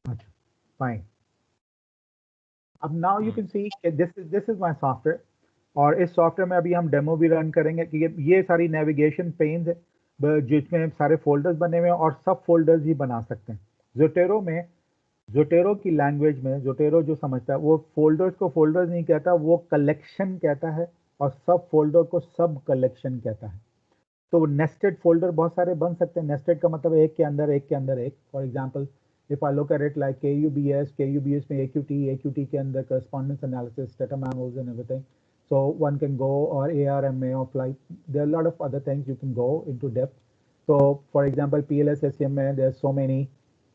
अच्छा फाइन। अब now you can see this is my software, और इस सॉफ्टवेयर में अभी हम डेमो भी रन करेंगे कि ये सारी नेविगेशन पेन्स है जिसमें सारे फोल्डर्स बने हुए हैं और सब फोल्डर्स ही बना सकते हैं। जोटेरो में, जोटेरो की लैंग्वेज में, जोटेरो जो समझता है वो फोल्डर्स को फोल्डर्स नहीं कहता, वो कलेक्शन कहता है, और सब फोल्डर को सब कलेक्शन कहता है। तो नेस्टेड फोल्डर बहुत सारे बन सकते हैं। नेस्टेड का मतलब एक के अंदर एक के अंदर एक। For example if I look at it like KUBS में AQT के अंदर correspondence analysis, data memos and everything. So one can go, or ARMA of like there are a lot of other things you can go into depth. So for example PLS-SCM में there's so many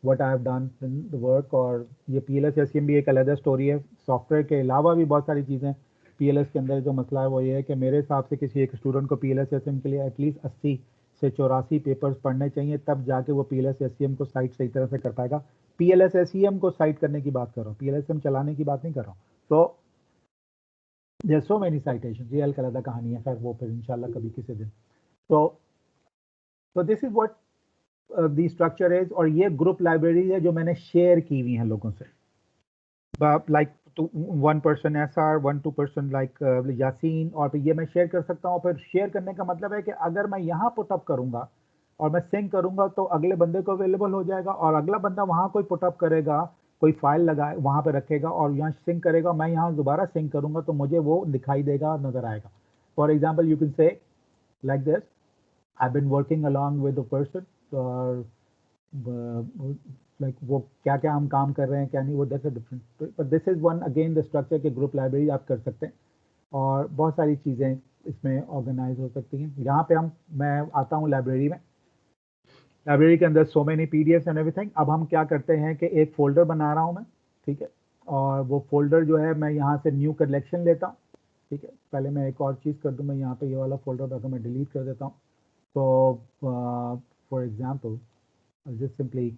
what I have done in the work, और ये PLS-SCM भी एक अलग story है। Software के अलावा भी बहुत सारी चीज़ें PLS के अंदर जो मसला है वो ये है कि मेरे हिसाब से किसी एक स्टूडेंट को PLS-SCM के लिए एटलीस्ट 80 से 84 पेपर्स पढ़ने चाहिए, तब जाके वो PLS-SCM को साइट सही तरह से कर पाएगा। PLS-SCM को साइट करने की बात कर रहा हूँ, PLS-SCM चलाने की बात नहीं कर रहा हूँ। तो देयर सो मेनी साइटेशन, ये अलग कहानी है, खैर वो फिर इंशाल्लाह कभी किसी दिन। तो this is what the structure is, और ये ग्रुप लाइब्रेरी है जो मैंने शेयर की हुई है लोगों से, लाइक तो 1% SR, 1-2% लाइक यासीन, और फिर ये मैं शेयर कर सकता हूँ। फिर शेयर करने का मतलब है कि अगर मैं यहाँ पुटअप करूँगा और मैं सिंक करूँगा तो अगले बंदे को अवेलेबल हो जाएगा, और अगला बंदा वहाँ कोई पुटअप करेगा, कोई फाइल लगाए वहाँ पे रखेगा और यहाँ सिंक करेगा, मैं यहाँ दोबारा सिंक करूँगा तो मुझे वो दिखाई देगा, नज़र आएगा। For example you can say like this, I been working along with a person, और लाइक वो क्या क्या हम काम कर रहे हैं क्या नहीं, वो that's a different. But this is one again the structure के ग्रुप लाइब्रेरी आप कर सकते हैं, और बहुत सारी चीज़ें इसमें ऑर्गेनाइज हो सकती हैं। यहाँ पे मैं आता हूँ लाइब्रेरी में, लाइब्रेरी के अंदर so many PDFs and everything. अब हम क्या करते हैं कि एक फोल्डर बना रहा हूँ मैं, ठीक है, और वो फोल्डर जो है मैं यहाँ से न्यू कलेक्शन लेता हूँ, ठीक है। पहले मैं एक और चीज़ कर दूँ, मैं यहाँ पे ये वाला फोल्डर अगर मैं डिलीट कर देता हूँ तो for example just simply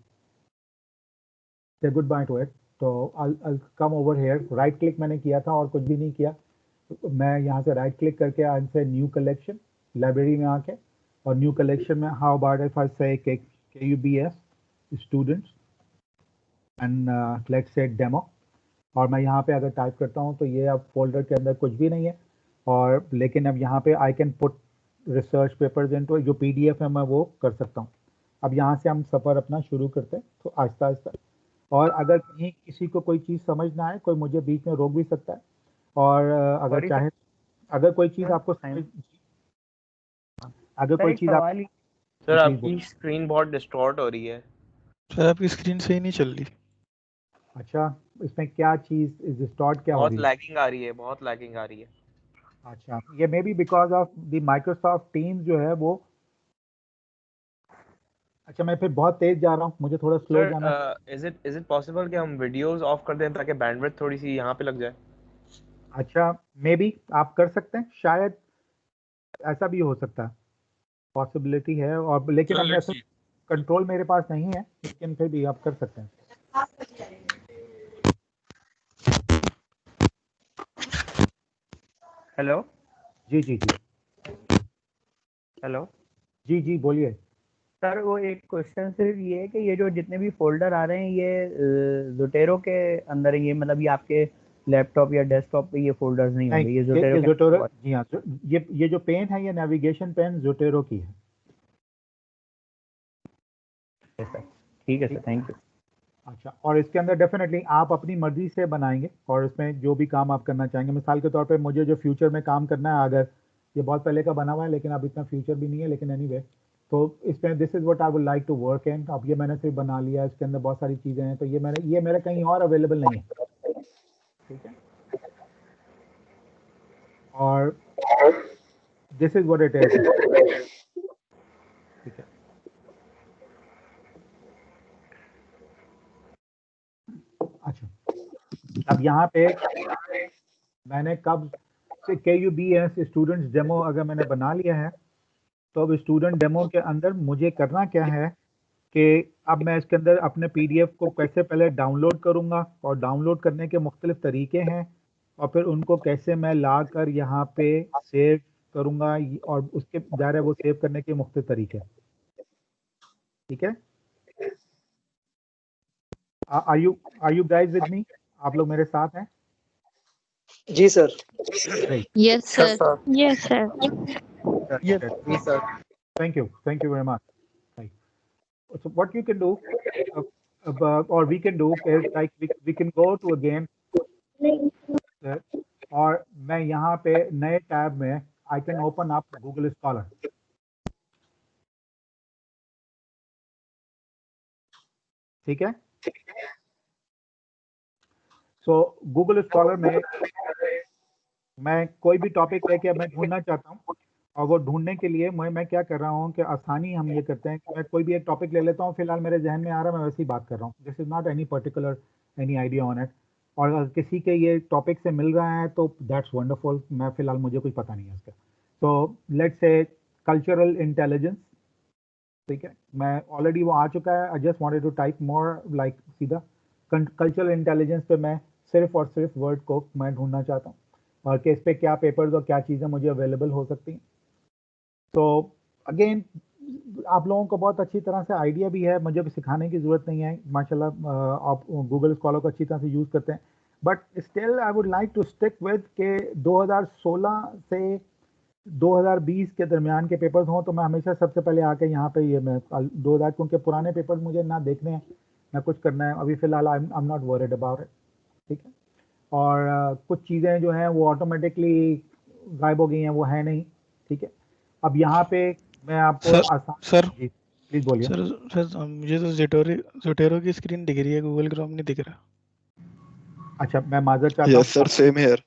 say goodbye to it, तो I'll come over here, right click मैंने किया था और कुछ भी नहीं किया, तो मैं यहाँ से राइट क्लिक करके आई से न्यू कलेक्शन, लाइब्रेरी में आके, और न्यू कलेक्शन में हाउ अबाउट इफ आई से KUBS students and let's say demo, और मैं यहाँ पे अगर टाइप करता हूँ तो ये अब फोल्डर के अंदर कुछ भी नहीं है, और लेकिन अब यहाँ पे I can put research papers into, जो PDF है मैं वो कर सकता हूँ। अब यहाँ से हम सफ़र अपना शुरू करते हैं, तो आहिस्ता आहिस्ता, और अगर कहीं किसी को कोई चीज़ समझ ना आए, कोई मुझे बीच में रोक भी सकता है, और अगर सॉरी चाहे अगर कोई चीज़ आपको समझ, अगर कोई एक चीज़ आप, सवाल ही सर प्लीज आपकी स्क्रीन बहुत डिस्टॉर्ट हो रही है। सर आपकी स्क्रीन सही नहीं चल रही। अच्छा, इसमें क्या चीज़ डिस्टॉर्ट क्या हो रही बहुत है? लैगिंग आ रही है, बहुत लैगिंग आ रही है। अच्छा, ये may be because of the Microsoft teams जो है वो, अच्छा मैं फिर बहुत तेज जा रहा हूँ, मुझे थोड़ा स्लो जाना। सर इज इट पॉसिबल कि हम वीडियोस ऑफ कर दें ताकि बैंडविड्थ थोड़ी सी यहाँ पे लग जाए? अच्छा मे बी आप कर सकते हैं, शायद ऐसा भी हो सकता है, पॉसिबिलिटी है, और लेकिन अब ऐसा कंट्रोल मेरे पास नहीं है, लेकिन फिर भी आप कर सकते हैं। हेलो जी जी जी हेलो जी बोलिए। सर, वो एक क्वेश्चन सिर्फ ये है कि ये जो जितने भी फोल्डर आ रहे हैं ये जोटेरो के अंदर है, ये मतलब ये आपके लैपटॉप या डेस्कटॉप पे ये फोल्डर्स नहीं नहीं, होंगे, ये जोटेरो ये के जोटेरो, अंदर? जी हाँ, ये जो पेन है, ये नेविगेशन पेन जोटेरो की है। ठीक है सर, थैंक यू। अच्छा, और इसके अंदर डेफिनेटली आप अपनी मर्जी से बनाएंगे, और इसमें जो भी काम आप करना चाहेंगे, मिसाल के तौर पे मुझे जो फ्यूचर में काम करना है, अगर ये बहुत पहले का बना हुआ है लेकिन अब इतना फ्यूचर भी नहीं है, लेकिन एनीवे, तो इसमें this is what I would like to work in. अब ये मैंने सिर्फ बना लिया, इसके अंदर बहुत सारी चीज़ें हैं, तो ये मेरे कहीं और अवेलेबल नहीं है, ठीक है, और this is what it is, ठीक है। अच्छा, अब यहाँ पे मैंने कब से KUBS स्टूडेंट्स डेमो अगर मैंने बना लिया है, तो अब स्टूडेंट डेमो के अंदर मुझे करना क्या है कि अब मैं इसके अंदर अपने PDF को कैसे पहले डाउनलोड करूँगा, और डाउनलोड करने के मुख्तलिफ तरीके हैं, और फिर उनको कैसे मैं ला कर यहाँ पे सेव करूँगा, और उसके ज़ाहिर है वो सेव करने के मुख्तलिफ तरीके, ठीक है। Are you guys with me? आप लोग मेरे साथ हैं? जी sir. Great. Yes, sir. Yes, sir. Yes, जी sir. Thank you very much. Right. So what you can do, or we can do is like we can go to a game, और मैं यहाँ पे नए टैब में I can open up Google Scholar. ठीक है? So Google Scholar में मैं कोई भी टॉपिक लेके मैं ढूंढना चाहता हूँ, और वो ढूंढने के लिए मैं क्या कर रहा हूँ कि आसानी हम ये करते हैं कि मैं कोई भी एक टॉपिक ले लेता हूँ, फिलहाल मेरे जहन में आ रहा है, मैं वैसे ही बात कर रहा हूँ. This is not any particular any idea on it. और अगर किसी के ये टॉपिक से मिल रहा है तो दैट्स वंडरफुल. मैं फिलहाल मुझे कुछ पता नहीं है इसका. तो लेट्स से कल्चरल इंटेलिजेंस. ठीक है, मैं ऑलरेडी वो आ चुका है. I just wanted to type more like सीधा कल्चरल इंटेलिजेंस पे मैं सिर्फ और सिर्फ वर्ड को मैं ढूंढना चाहता हूँ, और कि इस पे क्या पेपर्स और क्या चीज़ें मुझे अवेलेबल हो सकती हैं. तो अगेन आप लोगों को बहुत अच्छी तरह से आइडिया भी है, मुझे भी सिखाने की ज़रूरत नहीं है. माशाल्लाह आप गूगल स्कॉलर को अच्छी तरह से यूज़ करते हैं. But still I would like to stick with के 2016 से 2020 के दरमियान के पेपर्स हों, तो मैं हमेशा सबसे पहले आके यहाँ पे ये मैं 2000, क्योंकि पुराने पेपर्स मुझे ना देखने हैं ना कुछ करना है अभी फ़िलहाल. I am not worried about it. ठीक है, और कुछ चीज़ें जो हैं वो ऑटोमेटिकली गायब हो गई हैं, वो है नहीं. ठीक है, अब यहाँ पे मैं आपको सर जी प्लीज बोलिए. सर मुझे तो जोटेरो की स्क्रीन दिख रही है, गूगल क्रोम नहीं दिख रहा. अच्छा, मैं माजर चाहता हूँ. Yes sir, same here.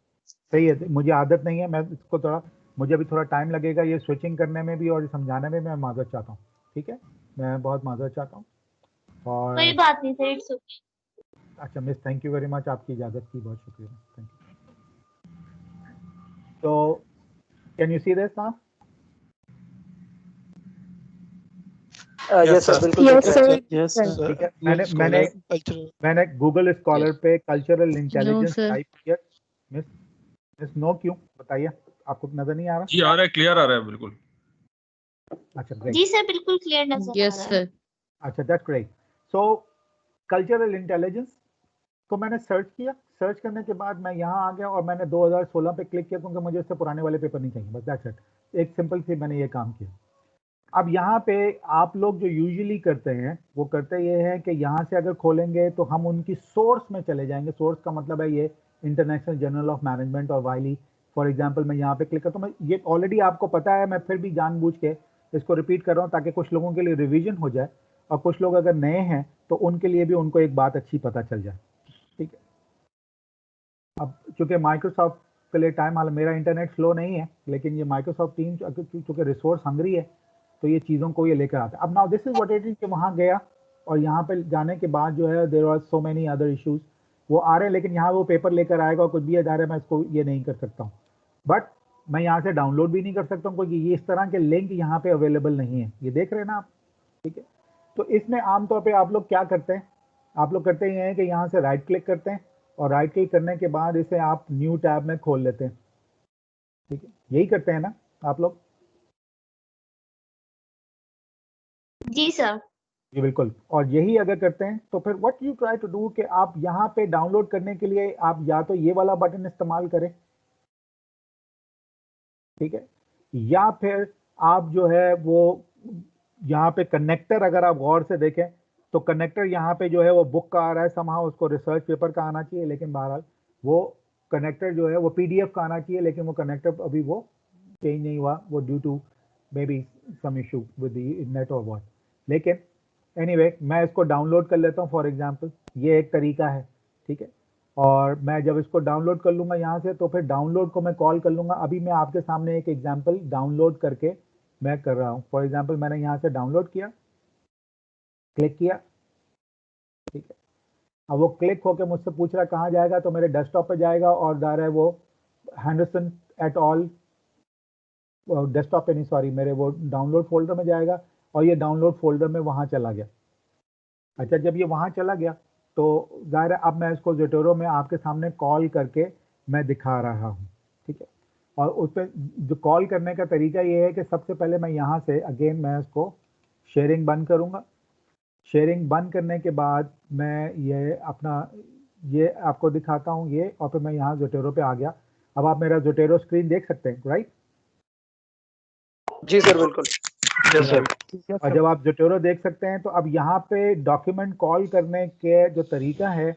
सही है, मुझे आदत नहीं है, मैं इसको मुझे भी थोड़ा टाइम लगेगा ये स्विचिंग करने में भी और समझाने में. मैं माजर चाहता हूँ. ठीक है, मैं बहुत माजर चाहता हूँ. और कोई बात नहीं सर, इट्स ओके. अच्छा miss, thank you very much, आपकी इजाज़त की बहुत शुक्रिया. Thank you. तो can you see this now? Yes sir, बिल्कुल. Yes, sir. Yes sir. ठीक है, मैंने गूगल स्कॉलर पे कल्चरल इंटेलिजेंस sir. टाइप किया. मिस नो क्यों बताइए, आपको नजर नहीं आ रहा? जी आ रहा है, क्लियर आ रहा है बिल्कुल. अच्छा ग्रेट. जी सर, बिल्कुल क्लियर नजर आ Yes, रहा है. sir. अच्छा that's great. So cultural intelligence को मैंने सर्च किया. सर्च करने के बाद मैं यहाँ आ गया और मैंने 2016 पे क्लिक किया, क्योंकि मुझे उससे पुराने वाले पेपर नहीं चाहिए. बस दैट्स इट. एक सिंपल सी मैंने ये काम किया. अब यहाँ पे आप लोग जो यूजुअली करते हैं वो करते ये हैं कि यहाँ से अगर खोलेंगे तो हम उनकी सोर्स में चले जाएंगे. सोर्स का मतलब है ये इंटरनेशनल जर्नल ऑफ मैनेजमेंट और वाइली. फॉर एग्जांपल मैं यहाँ पे क्लिक करता हूँ. मैं ये ऑलरेडी आपको पता है, मैं फिर भी जानबूझ के इसको रिपीट कर रहा हूँ ताकि कुछ लोगों के लिए रिवीजन हो जाए, और कुछ लोग अगर नए हैं तो उनके लिए भी उनको एक बात अच्छी पता चल जाए. ठीक है, अब चूंकि माइक्रोसॉफ्ट के लिए टाइम, हाल मेरा इंटरनेट स्लो नहीं है, लेकिन ये माइक्रोसॉफ्ट टीम चूंकि रिसोर्स हंगरी है तो ये चीज़ों को ये लेकर आता है. अब now this is what it is कि वहाँ गया और यहाँ पे जाने के बाद जो है there are so many other issues वो आ रहे हैं, लेकिन यहाँ वो पेपर लेकर आएगा और कुछ भी इधर है, मैं इसको ये नहीं कर सकता हूँ. बट मैं यहाँ से डाउनलोड भी नहीं कर सकता हूँ क्योंकि ये इस तरह के लिंक यहाँ पे अवेलेबल नहीं है. ये देख रहे हैं ना आप? ठीक है, तो इसमें आमतौर पर आप लोग क्या करते हैं, आप लोग करते ये हैं कि यहाँ से राइट क्लिक करते हैं और राइट क्लिक करने के बाद इसे आप न्यू टैब में खोल लेते हैं. ठीक है, यही करते हैं ना आप लोग? जी सर. जी बिल्कुल. और यही अगर करते हैं तो फिर what you try to do कि आप यहाँ पे डाउनलोड करने के लिए आप या तो ये वाला बटन इस्तेमाल करें. ठीक है, या फिर आप जो है वो यहाँ पे कनेक्टर, अगर आप गौर से देखें तो कनेक्टर यहाँ पे जो है वो बुक का आ रहा है, समहाउ उसको रिसर्च पेपर का आना चाहिए, लेकिन बहरहाल वो कनेक्टर जो है वो पीडीएफ का आना चाहिए, लेकिन वो कनेक्टर अभी वो चेंज नहीं हुआ, वो due to maybe some issue with the net और व्हाट. लेकिन एनीवे मैं इसको डाउनलोड कर लेता हूँ फॉर एग्जांपल. ये एक तरीका है. ठीक है, और मैं जब इसको डाउनलोड कर लूँगा यहाँ से तो फिर डाउनलोड को मैं कॉल कर लूँगा. अभी मैं आपके सामने एक एग्जांपल डाउनलोड करके मैं कर रहा हूँ. फॉर एग्जांपल मैंने यहाँ से डाउनलोड किया, क्लिक किया. ठीक है, अब वो क्लिक होकर मुझसे पूछ रहा है कहाँ जाएगा, तो मेरे डेस्कटॉप पे जाएगा और दार है वो हैंडरसन एट ऑल डेस्कटॉप पे नहीं, सॉरी, मेरे वो डाउनलोड फोल्डर में जाएगा और ये डाउनलोड फोल्डर में वहाँ चला गया. अच्छा, जब ये वहाँ चला गया तो ज़ाहिर है अब मैं इसको जोटेरो में आपके सामने कॉल करके मैं दिखा रहा हूँ. ठीक है, और उस पर जो कॉल करने का तरीका ये है कि सबसे पहले मैं यहाँ से अगेन मैं इसको शेयरिंग बंद करूँगा. शेयरिंग बंद करने के बाद मैं ये आपको दिखाता हूँ ये, और फिर मैं यहाँ जोटेरो पे आ गया। अब आप मेरा जोटेरो स्क्रीन देख सकते हैं, राइट? जी सर, बिल्कुल। Yes sir. और जब आप जोटेरो देख सकते हैं तो अब यहाँ पे डॉक्यूमेंट कॉल करने के जो तरीका है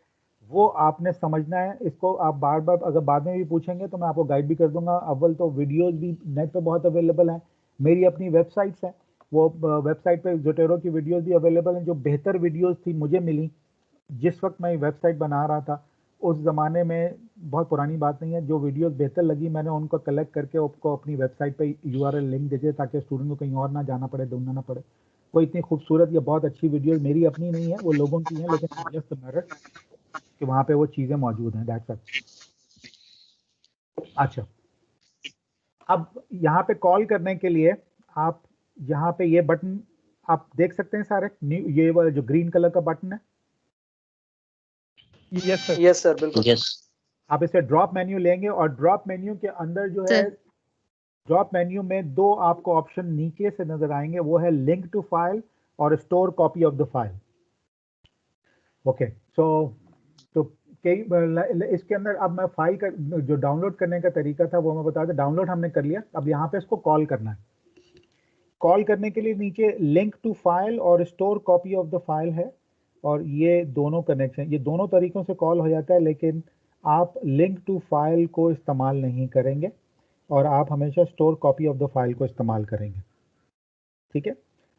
वो आपने समझना है। इसको आप बार बार अगर बाद में भी पूछेंगे तो मैं आपको गाइड भी कर दूंगा। अव्वल तो वीडियोस भी नेट पे बहुत अवेलेबल हैं, मेरी अपनी वेबसाइट्स हैं, वो वेबसाइट पे जोटेरो की वीडियोस भी अवेलेबल हैं। जो बेहतर वीडियोस थी मुझे मिली जिस वक्त मैं वेबसाइट बना रहा था, उस ज़माने में, बहुत पुरानी बात नहीं है, जो वीडियोस बेहतर लगी मैंने उनको कलेक्ट करके आपको अपनी वेबसाइट पे URL लिंक दे दिया ताकि स्टूडेंट को कहीं और ना जाना पड़े, ढूंढना ना पड़े। कोई इतनी खूबसूरत या बहुत अच्छी वीडियोस मेरी अपनी नहीं है, वो लोगों की हैं, लेकिन जस्ट मेरिट कि वहाँ पे वो चीज़ें मौजूद हैं, दैट्स इट। अच्छा, अब यहाँ पे कॉल करने के लिए आप यहाँ पे ये बटन आप देख सकते हैं सारे, ये वाला जो ग्रीन कलर का बटन है, यस सर। यस सर, बिल्कुल। यस आप इसे ड्रॉप मेन्यू लेंगे और ड्रॉप मेन्यू के अंदर जो है, ड्रॉप मेन्यू में दो आपको ऑप्शन नीचे से नजर आएंगे, वो है लिंक टू फाइल और store copy of the file. Okay, so तो इसके अंदर अब मैं फाइल का जो डाउनलोड करने का तरीका था वो मैं बता दूं। डाउनलोड हमने कर लिया, अब यहाँ पे इसको कॉल करना है। कॉल करने के लिए नीचे लिंक टू फाइल और store copy of the file है, और ये दोनों कनेक्शन, ये दोनों तरीकों से कॉल हो जाता है, लेकिन आप लिंक टू फाइल को इस्तेमाल नहीं करेंगे और आप हमेशा store copy of the file को इस्तेमाल करेंगे। ठीक है,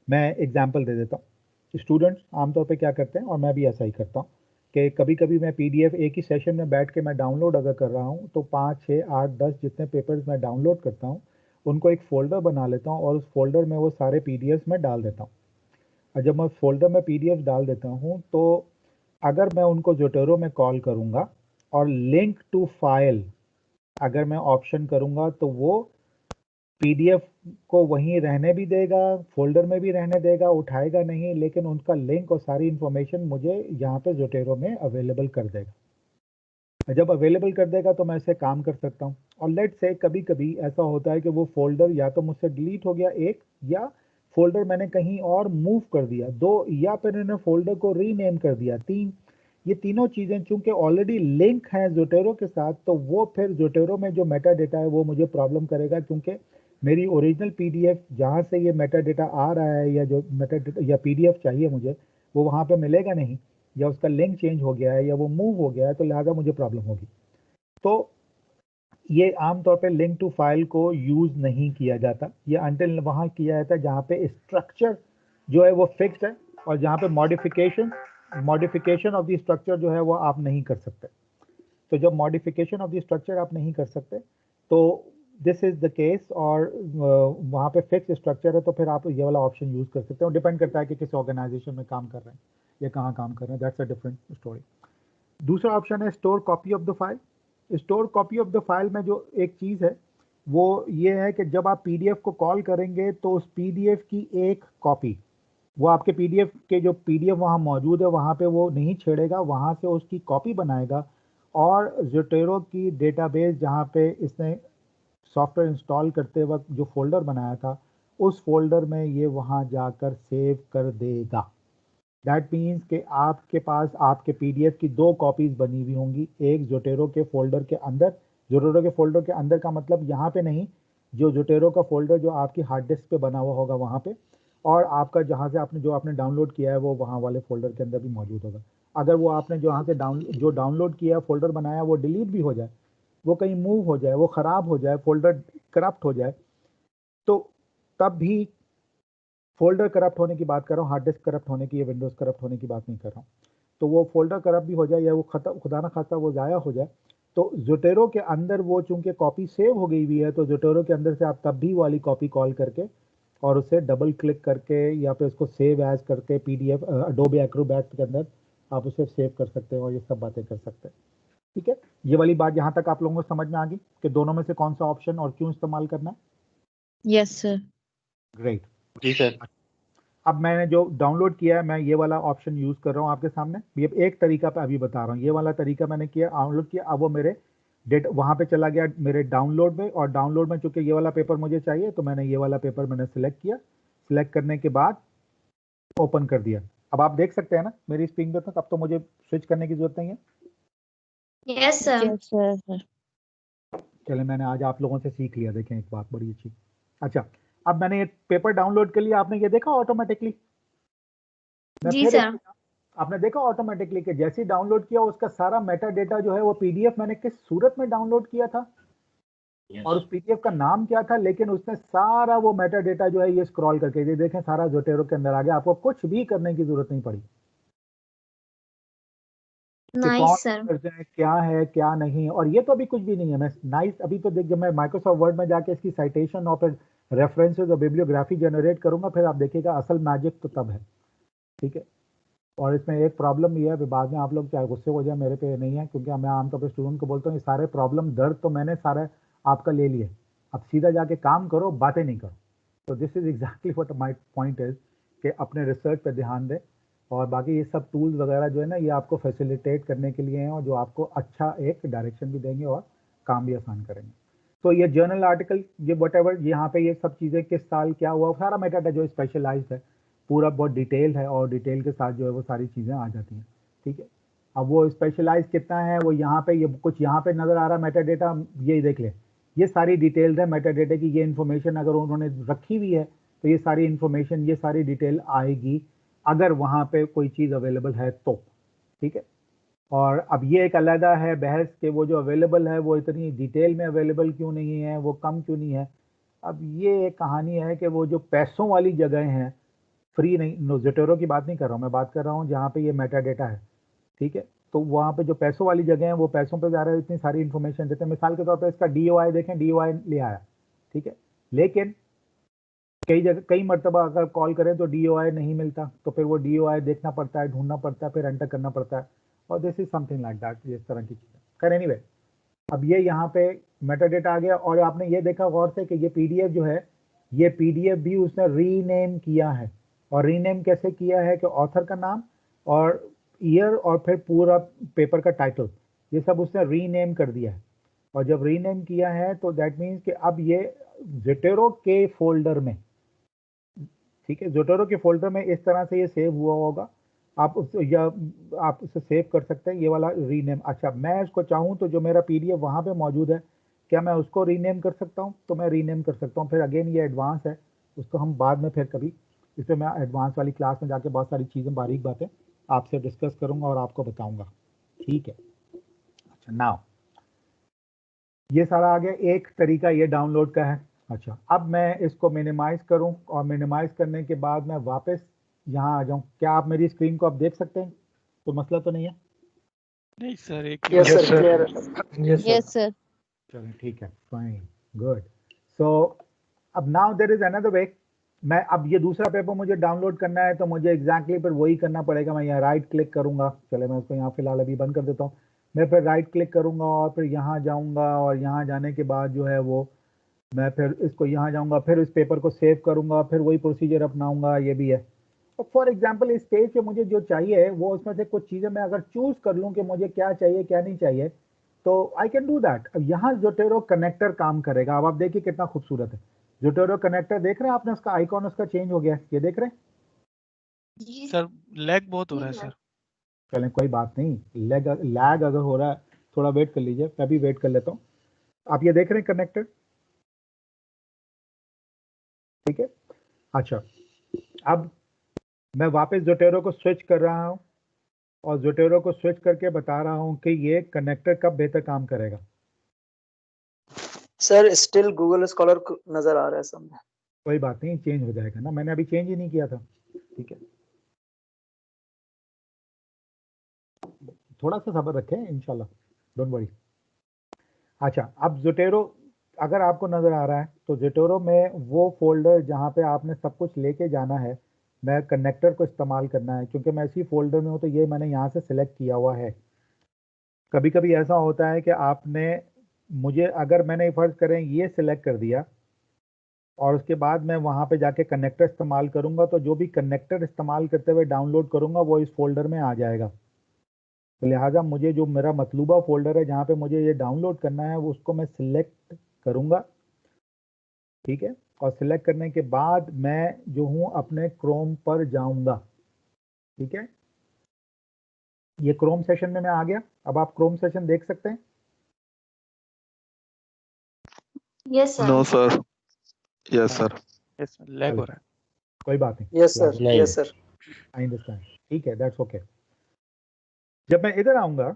मैं एग्जांपल दे देता हूँ। स्टूडेंट्स आमतौर पे क्या करते हैं, और मैं भी ऐसा ही करता हूँ, कि कभी कभी मैं PDF एक ही सेशन में बैठ के मैं डाउनलोड अगर कर रहा हूँ तो 5, 6, 8, 10 जितने पेपर्स मैं डाउनलोड करता हूँ उनको एक फ़ोल्डर बना लेता हूँ और उस फोल्डर में वो सारे PDFs में डाल देता हूँ। और जब मैं फोल्डर में PDF डाल देता हूँ तो अगर मैं उनको जोटेरो में कॉल करूँगा और लिंक टू फाइल अगर मैं ऑप्शन करूँगा तो वो PDF को वहीं रहने भी देगा, फोल्डर में भी रहने देगा, उठाएगा नहीं, लेकिन उनका लिंक और सारी इंफॉर्मेशन मुझे यहाँ पे जोटेरो में अवेलेबल कर देगा। जब अवेलेबल कर देगा तो मैं इसे काम कर सकता हूँ। और लेट्स से कभी कभी ऐसा होता है कि वो फोल्डर या तो मुझसे डिलीट हो गया एक, या फोल्डर मैंने कहीं और मूव कर दिया 2, या फिर मैंने फोल्डर को रीनेम कर दिया 3। ये तीनों चीज़ें चूंकि ऑलरेडी लिंक हैं जोटेरो के साथ, तो वो फिर जोटेरो में जो मेटा डेटा है वो मुझे प्रॉब्लम करेगा, क्योंकि मेरी ओरिजिनल PDF जहाँ से ये मेटा डेटा आ रहा है या जो मेटा डेटा या PDF चाहिए मुझे वो वहाँ पे मिलेगा नहीं, या उसका लिंक चेंज हो गया है या वो मूव हो गया है, तो लिहाजा मुझे प्रॉब्लम होगी। तो ये आमतौर पे लिंक टू फाइल को यूज़ नहीं किया जाता, ये अनटिल वहाँ किया जाता है जहाँ पे स्ट्रक्चर जो है वो फिक्स्ड है और जहाँ पे मॉडिफिकेशन ऑफ द स्ट्रक्चर जो है वो आप नहीं कर सकते। तो जब मॉडिफिकेशन ऑफ द स्ट्रक्चर आप नहीं कर सकते तो दिस इज द केस, और वहाँ पे फिक्स स्ट्रक्चर है तो फिर आप ये वाला ऑप्शन यूज़ कर सकते हो। डिपेंड करता है कि किस ऑर्गेनाइजेशन में काम कर रहे हैं या कहाँ काम कर रहे हैं, दैट्स अ डिफरेंट स्टोरी। दूसरा ऑप्शन है store copy of the file. Store copy of the file में जो एक चीज़ है वो ये है कि जब आप PDF को कॉल करेंगे तो उस PDF की एक कॉपी वो आपके PDF के जो PDF वहाँ मौजूद है वहाँ पे वो नहीं छेड़ेगा, वहाँ से उसकी कॉपी बनाएगा और जोटेरो की डेटाबेस जहाँ पे इसने सॉफ्टवेयर इंस्टॉल करते वक्त जो फोल्डर बनाया था उस फोल्डर में ये वहाँ जाकर सेव कर देगा। दैट मीन्स कि आपके पास आपके PDF की 2 कॉपीज बनी हुई होंगी, एक जोटेरो के फोल्डर के अंदर। जोटेरो के फोल्डर के अंदर का मतलब यहाँ पे नहीं, जो जोटेरो का फोल्डर जो आपकी हार्ड डिस्क पे बना हुआ होगा वहाँ पे, और आपका जहाँ से आपने डाउनलोड किया है वो वहाँ वाले फोल्डर के अंदर भी मौजूद होगा। अगर वो आपने जहाँ से डाउनलोड किया फोल्डर बनाया वो डिलीट भी हो जाए, वो कहीं मूव हो जाए, वो ख़राब हो जाए, फोल्डर करप्ट हो जाए, तो तब भी फोल्डर करप्ट होने की बात कर रहा हूँ, हार्ड डिस्क करप्ट होने की या विंडोज़ करप्ट होने की बात नहीं कर रहा हूँ। तो वो फोल्डर करप्ट भी हो जाए या वो खुदा ना खास्ता वो ज़ाया हो जाए, तो जोटेरो के अंदर वो चूंकि कॉपी सेव हो गई हुई है तो जोटेरो के अंदर से आप तब भी वाली कॉपी कॉल करके और उसे डबल क्लिक करके या फिर उसको सेव एज करके PDF एडोबी एक्रोबैट के अंदर आप उसे सेव कर सकते हैं और ये सब बातें कर सकते हैं। ठीक है, ये वाली बात यहाँ तक आप लोगों को समझ में आ गई कि दोनों में से कौन सा ऑप्शन और क्यों इस्तेमाल करना है? Yes sir. ग्रेट। जी सर। अब मैंने जो डाउनलोड किया है मैं ये वाला ऑप्शन यूज़ कर रहा हूँ आपके सामने। ये एक तरीका पे अभी बता रहा हूँ, ये वाला तरीका मैंने किया, डाउनलोड किया, अब वो मेरे वहाँ पे चला गया मेरे डाउनलोड में, और डाउनलोड में चूंकि ये वाला पेपर मुझे चाहिए तो मैंने ये वाला पेपर मैंने सिलेक्ट किया। सिलेक्ट करने के बाद ओपन कर दिया। अब आप देख सकते हैं ना मेरी स्क्रीन पे तक, अब तो मुझे स्विच करने की जरूरत नहीं है। Yes sir. Yes sir. चले मैंने आज आप लोगों से सीख लिया, देखें एक बात बड़ी अच्छी। अच्छा, अब मैंने ये पेपर डाउनलोड कर लिया, आपने ये देखा ऑटोमेटिकली, मैं जी फिर सर। आपने देखा ऑटोमेटिकली कि जैसे ही डाउनलोड किया उसका सारा मेटा डेटा जो है वो पीडीएफ मैंने किस सूरत में डाउनलोड किया था और उस पीडीएफ का नाम क्या था, लेकिन उसने सारा वो मेटा डेटा जो है ये स्क्रॉल करके, ये देखें सारा जोटेरो के अंदर आ गया, आपको कुछ भी करने की जरूरत नहीं पड़ी कि कौन नाइस सर। करते हैं, क्या है क्या नहीं। और ये तो अभी कुछ भी नहीं है, मैं नाइस अभी तो देख, जब मैं माइक्रोसॉफ्ट वर्ड में जाके इसकी साइटेशन और फिर रेफरेंसेस और बिब्लियोग्राफी जनरेट करूंगा, फिर आप देखिएगा असल मैजिक तो तब है। ठीक है, और इसमें एक प्रॉब्लम ये है, बाद में आप लोग चाहे गुस्से हो जाए, मेरे पे नहीं है, क्योंकि मैं आमतौर पर स्टूडेंट को बोलता हूँ ये सारे प्रॉब्लम दर्द तो मैंने सारे आपका ले लिए, अब सीधा जाके काम करो, बातें नहीं करो। तो this is exactly what my point is कि अपने रिसर्च पे ध्यान दें, और बाकी ये सब टूल्स वगैरह जो है ना ये आपको फैसिलिटेट करने के लिए हैं और जो आपको अच्छा एक डायरेक्शन भी देंगे और काम भी आसान करेंगे। तो ये जर्नल आर्टिकल, ये वट एवर यहाँ पे ये सब चीज़ें किस साल क्या हुआ सारा मेटाडा जो स्पेशलाइज्ड है, पूरा बहुत डिटेल है और डिटेल के साथ जो है वो सारी चीज़ें आ जाती हैं। ठीक है, अब वो स्पेशलाइज कितना है वो यहाँ पे, ये कुछ यहाँ पे नज़र आ रहा है मेटा डेटा, ये देख ले, ये सारी डिटेल्स है मेटा डेटा की, ये इन्फॉर्मेशन अगर उन्होंने रखी हुई है तो ये सारी इन्फॉर्मेशन, ये सारी डिटेल आएगी अगर वहाँ पे कोई चीज़ अवेलेबल है तो। ठीक है, और अब ये एक अलग है बहस कि वो जो अवेलेबल है वो इतनी डिटेल में अवेलेबल क्यों नहीं है, वो कम क्यों नहीं है। अब ये एक कहानी है कि वो जो पैसों वाली जगह हैं, फ्री नहीं, जोटेरो की बात नहीं कर रहा हूँ मैं, बात कर रहा हूँ जहाँ पे ये मेटा डेटा है। ठीक है, तो वहाँ पे जो पैसों वाली जगह है वो पैसों पे जा रहे हैं, इतनी सारी इन्फॉर्मेशन देते हैं। मिसाल के तौर पे इसका DOI देखें, DOI ले आया, ठीक है, लेकिन कई जगह कई मरतबा अगर कॉल करें तो DOI नहीं मिलता, तो फिर वो DOI देखना पड़ता है, ढूंढना पड़ता है, फिर एंटर करना पड़ता है, और this is something like that, इस तरह की चीज़ें। खैर एनीवे, अब ये यहाँ पे मेटा डेटा आ गया, और आपने ये देखा गौर से कि ये PDF जो है, ये PDF भी उसने रीनेम किया है, और रीनेम कैसे किया है कि ऑथर का नाम और ईयर और फिर पूरा पेपर का टाइटल, ये सब उसने रीनेम कर दिया है। और जब रीनेम किया है तो दैट मीन्स कि अब ये जोटेरो के फोल्डर में, ठीक है, जोटेरो के फोल्डर में इस तरह से ये सेव हुआ होगा, आप उसे सेव कर सकते हैं, ये वाला रीनेम। अच्छा, मैं इसको चाहूँ तो जो मेरा PDF वहाँ पे मौजूद है, क्या मैं उसको रीनेम कर सकता हूँ? तो मैं रीनेम कर सकता हूँ। फिर अगेन ये एडवांस है, उसको हम बाद में फिर कभी, इसमें मैं एडवांस वाली क्लास में जाके बहुत सारी चीज़ें, बारीक बातें आपसे डिस्कस करूँगा और आपको बताऊँगा। ठीक है, अच्छा नाउ ये सारा आ गया, एक तरीका ये डाउनलोड का है। अच्छा, अब मैं इसको मिनिमाइज करूं, और मिनिमाइज करने के बाद मैं वापस यहाँ आ जाऊं। क्या आप मेरी स्क्रीन को आप देख सकते हैं? तो मसला तो नहीं है? नहीं सर, एक ही यस बार। सर, क्लियर है। Yes sir. चलें ठीक है, फाइन, गुड। सो अब now there is another way, मैं अब ये दूसरा पेपर मुझे डाउनलोड करना है तो मुझे एग्जैक्टली फिर वही करना पड़ेगा। मैं यहाँ राइट क्लिक करूंगा, चले मैं उसको यहाँ फिलहाल अभी बंद कर देता हूँ। मैं फिर राइट क्लिक करूंगा और फिर यहाँ जाऊंगा, और यहाँ जाने के बाद जो है वो मैं फिर इसको यहाँ जाऊंगा, फिर इस पेपर को सेव करूंगा, फिर वही प्रोसीजर अपनाऊंगा, ये भी है। तो फॉर एग्जांपल इस पेज पे मुझे जो चाहिए वो, उसमें से कुछ चीज़ें मैं अगर चूज कर लूँ कि मुझे क्या चाहिए क्या नहीं चाहिए, तो आई कैन डू दैट। अब यहाँ जोटेरो कनेक्टर काम करेगा। अब आप देखिए कितना खूबसूरत है जोटेरो कनेक्टर, देख रहे हैं आपने, उसका आइकॉन उसका चेंज हो गया है, ये देख रहे हैं? सर लैग बहुत हो रहा है सर। चलें कोई बात नहीं, लैग अगर हो रहा है थोड़ा वेट कर लीजिए, मैं भी वेट कर लेता हूँ। आप ये देख रहे हैं कनेक्टर, ठीक है। अच्छा, अब मैं वापस जोटेरो को स्विच कर रहा हूँ, और जोटेरो को स्विच करके बता रहा हूँ कि ये कनेक्टर कब बेहतर काम करेगा। सर स्टिल गूगल स्कॉलर नजर आ रहा है सामने। कोई बात नहीं, चेंज हो जाएगा ना, मैंने अभी चेंज ही नहीं किया था। ठीक है, थोड़ा सा सब्र रखें, इंशाल्लाह, डोंट वरी। अच्छा, अब जोटेरो अगर आपको नज़र आ रहा है तो जोटेरो में वो फोल्डर जहाँ पे आपने सब कुछ लेके जाना है, मैं कनेक्टर को इस्तेमाल करना है, क्योंकि मैं इसी फोल्डर में हूँ तो ये मैंने यहाँ से सिलेक्ट किया हुआ है। कभी कभी ऐसा होता है कि आपने मुझे, अगर मैंने फ़र्ज़ करें ये सिलेक्ट कर दिया और उसके बाद मैं वहाँ पे जाके कनेक्टर इस्तेमाल करूँगा, तो जो भी कनेक्टर इस्तेमाल करते हुए डाउनलोड करूँगा वो इस फोल्डर में आ जाएगा। तो लिहाजा मुझे जो मेरा मतलूबा फोल्डर है जहाँ पे मुझे ये डाउनलोड करना है वो, उसको मैं सिलेक्ट करूँगा, ठीक है। और सिलेक्ट करने के बाद मैं जो हूँ अपने क्रोम पर जाऊँगा, ठीक है, ये क्रोम सेशन में मैं आ गया। अब आप क्रोम सेशन देख सकते हैं। Yes, sir. No sir, yes sir. Yes lag हो रहा है। कोई बात नहीं, यस सर, नहीं। Yes sir. आई अंडरस्टैंड, ठीक है, दैट्स ओके। जब मैं इधर आऊंगा,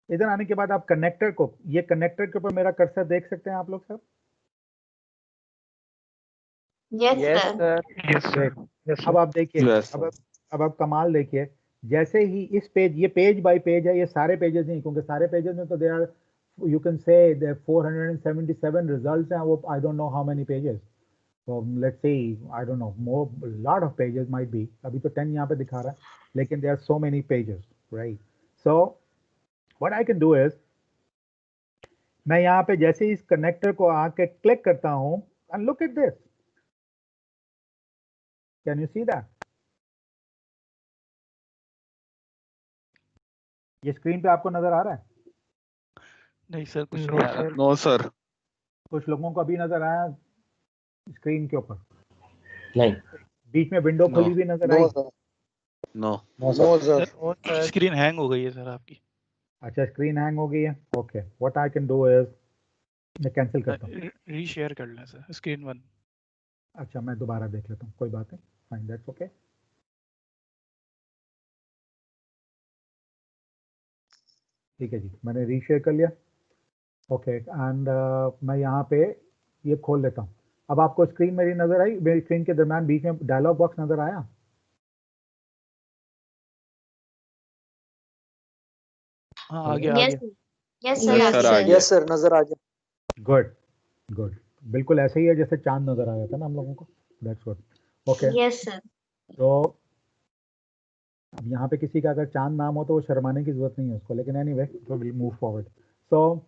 इधर आने के बाद आप कनेक्टर को, ये कनेक्टर के ऊपर मेरा कर्सर देख सकते हैं आप लोग सब। Yes, yes sir. Sir. Yes sir. Great. अब आप देखिए, Yes, अब आप कमाल देखिए, जैसे ही इस पेज, ये पेज बाय पेज है, ये सारे पेजेस नहीं, क्योंकि सारे पेजेस में तो they are, you can say they 477 results हैं, वो I don't know how many pages, तो let's see, I don't know, more lot of pages might be, अभी तो 10 यहाँ पे दिखा रहा है, लेकिन there are so many pages, right. So what I can do is, मैं यहाँ पे जैसे ही इस कनेक्टर को आके क्लिक करता हूँ, and look at this, can you see that? ये स्क्रीन पे आपको नजर आ रहा है? नहीं सर कुछ नहीं आ रहा। No sir. कुछ लोगों को अभी नजर आया स्क्रीन के ऊपर, नहीं। बीच में विंडो No. खुली हुई नजर आई? No. No sir. Sir screen hang हो गई है सर आपकी। अच्छा, स्क्रीन हैंग हो गई है, okay. What I can do is, मैं कैंसिल करता हूँ। रीशेयर कर लें सर स्क्रीन 1। अच्छा, मैं दोबारा देख लेता हूँ, कोई बात नहीं, फाइन, दैट्स ओके। ठीक है जी, मैंने रीशेयर कर लिया, ओके। एंड मैं यहाँ पे ये खोल लेता हूँ। अब आपको स्क्रीन मेरी नजर आई? मेरी स्क्रीन के दरम्यान बीच में डायलॉग बॉक्स नजर आया? हाँ आ गया आ Yes, गया। sir. Yes, sir. Yes, Yes, sir, sir. आ गया। यस सर, नजर आ गया। गुड गुड, बिल्कुल ऐसे ही है जैसे चांद नजर आया था ना हम लोगों को, that's good, okay. Yes, sir. तो अब यहाँ पे किसी का अगर चांद नाम हो तो वो शर्माने की जरूरत नहीं है उसको, लेकिन एनीवे, तो will move forward. So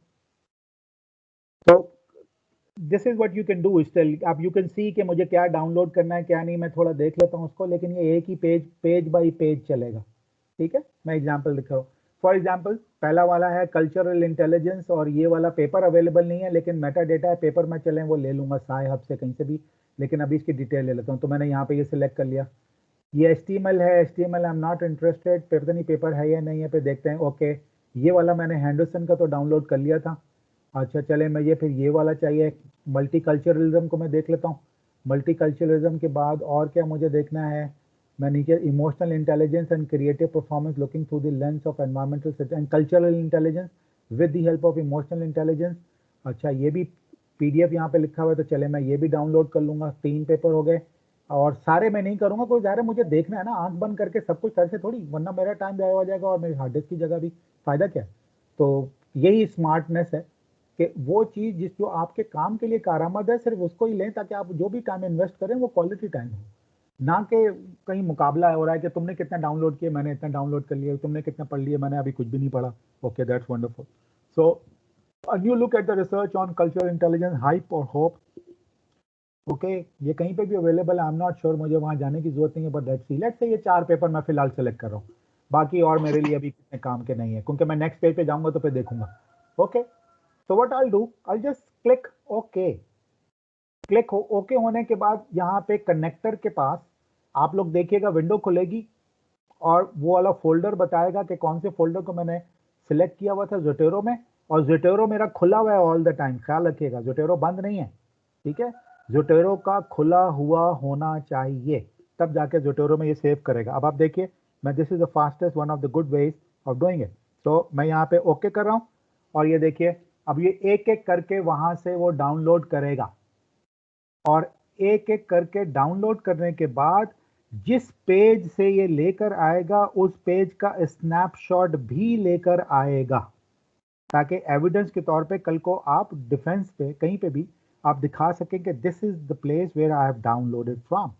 this is what you can do still. अब यू कैन सी कि मुझे क्या डाउनलोड करना है क्या नहीं, मैं थोड़ा देख लेता हूँ उसको, लेकिन ये एक ही पेज बाय पेज चलेगा, ठीक है। मैं एग्जांपल दिखा रहा हूँ, फॉर एग्जांपल पहला वाला है कल्चरल इंटेलिजेंस, और ये वाला पेपर अवेलेबल नहीं है, लेकिन मेटा डेटा है, पेपर में चले वो ले लूंगा साई हब से कहीं से भी, लेकिन अभी इसकी डिटेल ले लेता हूँ। तो मैंने यहाँ पे ये सिलेक्ट कर लिया, ये HTML है, HTML I am not interested, पता नहीं पेपर है या नहीं है, पे देखते हैं, ओके। ये वाला मैंने हैंडरसन का तो डाउनलोड कर लिया था, अच्छा चले मैं ये, फिर ये वाला चाहिए, मल्टीकल्चरलिज्म को मैं देख लेता हूँ। मल्टीकल्चरलिज्म के बाद और क्या मुझे देखना है, मैं नीचे emotional intelligence and creative performance looking through the lens of environmental and cultural intelligence with the help of emotional intelligence. अच्छा, ये भी PDF यहाँ पे लिखा हुआ है, तो चले मैं ये भी डाउनलोड कर लूँगा। 3 पेपर हो गए, और सारे मैं नहीं करूँगा, कोई ज़्यादा मुझे देखना है ना, आंख बंद करके सब कुछ सर से थोड़ी, वरना मेरा टाइम ज़ाया हो जाएगा और मेरी हार्ड डिस्क की जगह भी, फ़ायदा क्या है। तो यही स्मार्टनेस है कि वो चीज़ जिस जो आपके काम के लिए कारआमद है, सिर्फ उसको ही लें, ताकि आप जो भी टाइम इन्वेस्ट करें वो क्वालिटी टाइम हो, ना कि कहीं मुकाबला हो रहा है कि तुमने कितना डाउनलोड किया, मैंने इतना डाउनलोड कर लिया, तुमने कितना पढ़ लिया, मैंने अभी कुछ भी नहीं पढ़ा। Okay, that's wonderful. So new look at the research on cultural intelligence, hype और होप, ओके। ये कहीं पे भी अवेलेबल है, आई एम नॉट श्योर, मुझे वहाँ जाने की जरूरत नहीं है, but let's see, let's say ये 4 पेपर मैं फिलहाल सेलेक्ट कर रहा हूँ, बाकी और मेरे लिए अभी कितने काम के नहीं है, क्योंकि मैं नेक्स्ट पेज पे जाऊंगा तो फिर देखूंगा, okay. So what I'll do, I'll just click OK. Click OK होने के बाद यहाँ पे कनेक्टर के पास आप लोग देखिएगा विंडो खुलेगी, और वो वाला फोल्डर बताएगा कि कौन से फोल्डर को मैंने सिलेक्ट किया हुआ था ज़ोटेरो में, और ज़ोटेरो मेरा खुला हुआ है ऑल द टाइम, ख्याल रखिएगा ज़ोटेरो बंद नहीं है, ठीक है। ज़ोटेरो का खुला हुआ होना चाहिए, तब जाके ज़ोटेरो में ये सेव करेगा। अब आप देखिए, मैं this is the fastest one of the good ways of doing it. तो मैं यहाँ पे ओके कर रहा हूँ, और ये देखिए अब ये एक एक करके वहां से वो डाउनलोड करेगा, और एक एक करके डाउनलोड करने के बाद जिस पेज से ये लेकर आएगा उस पेज का स्नैपशॉट भी लेकर आएगा, ताकि एविडेंस के तौर पे कल को आप डिफेंस पे कहीं पे भी आप दिखा सकें कि this is the place where I have downloaded from.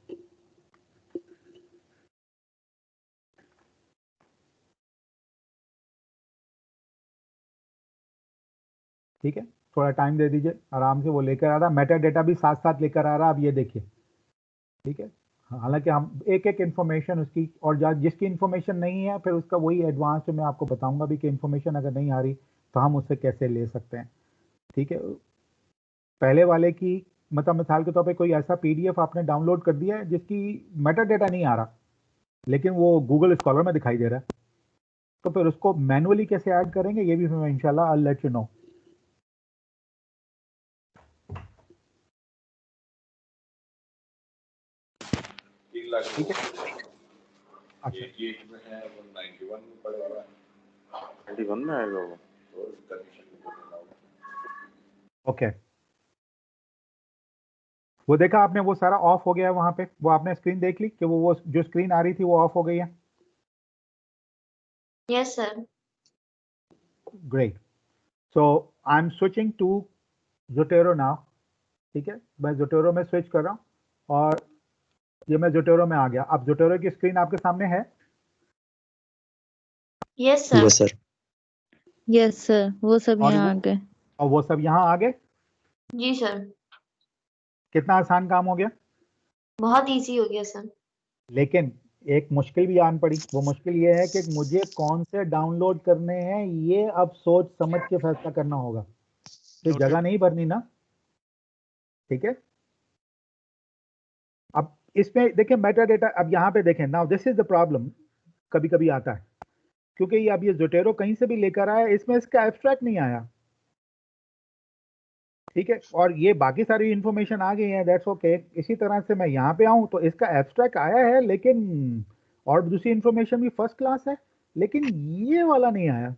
ठीक है, थोड़ा टाइम दे दीजिए, आराम से वो लेकर आ रहा, मेटा डेटा भी साथ साथ लेकर आ रहा, अब ये देखिए, ठीक है। हालांकि हम एक एक इन्फॉर्मेशन उसकी, और जिसकी इन्फॉर्मेशन नहीं है फिर उसका वही एडवांस में आपको बताऊंगा भी कि इन्फॉर्मेशन अगर नहीं आ रही तो हम उससे कैसे ले सकते हैं, ठीक है। पहले वाले की मतलब मिसाल के तौर पे कोई ऐसा PDF आपने डाउनलोड कर दिया है जिसकी मेटा डेटा नहीं आ रहा, लेकिन वो गूगल स्कॉलर में दिखाई दे रहा है। तो फिर उसको मैनुअली कैसे ऐड करेंगे ये भी मैं इंशाल्लाह आई लेट यू नो। ठीक है, अच्छा 91 में आएगा वो। ओके, वो देखा आपने, वो सारा ऑफ हो गया है वहां पे, वो आपने स्क्रीन देख ली कि वो जो स्क्रीन आ रही थी वो ऑफ हो गई है। Yes, sir. Great, so I am switching to Zotero now. ठीक है, मैं Zotero में स्विच कर रहा हूँ और ये मैं Zotero में आ गया। अब Zotero की स्क्रीन आपके सामने है। Yes, sir. Yes sir. Yes sir, वो सब और यहाँ आ वो गए। और वो सब यहाँ आ गए। जी सर, कितना आसान काम हो गया। बहुत इजी हो गया सर। लेकिन एक मुश्किल भी आन पड़ी। वो मुश्किल ये है कि मुझे कौन से डाउनलोड करने हैं, ये अब सोच समझ के फैसला करना होगा। तो जगह नहीं भरनी ना। ठीक है, अब इसमें देखें मेटा डेटा। अब यहाँ पे देखें, now this is the problem. कभी कभी आता है क्योंकि ये अब ये Zotero कहीं से भी लेकर आया, इसमें इसका एब्स्ट्रैक्ट नहीं आया। ठीक है, और ये बाकी सारी इंफॉर्मेशन आ गई है, दैट्स ओके। इसी तरह से मैं यहाँ पे आऊँ तो इसका एब्स्ट्रैक्ट आया है, लेकिन और दूसरी इंफॉर्मेशन भी फर्स्ट क्लास है, लेकिन ये वाला नहीं आया।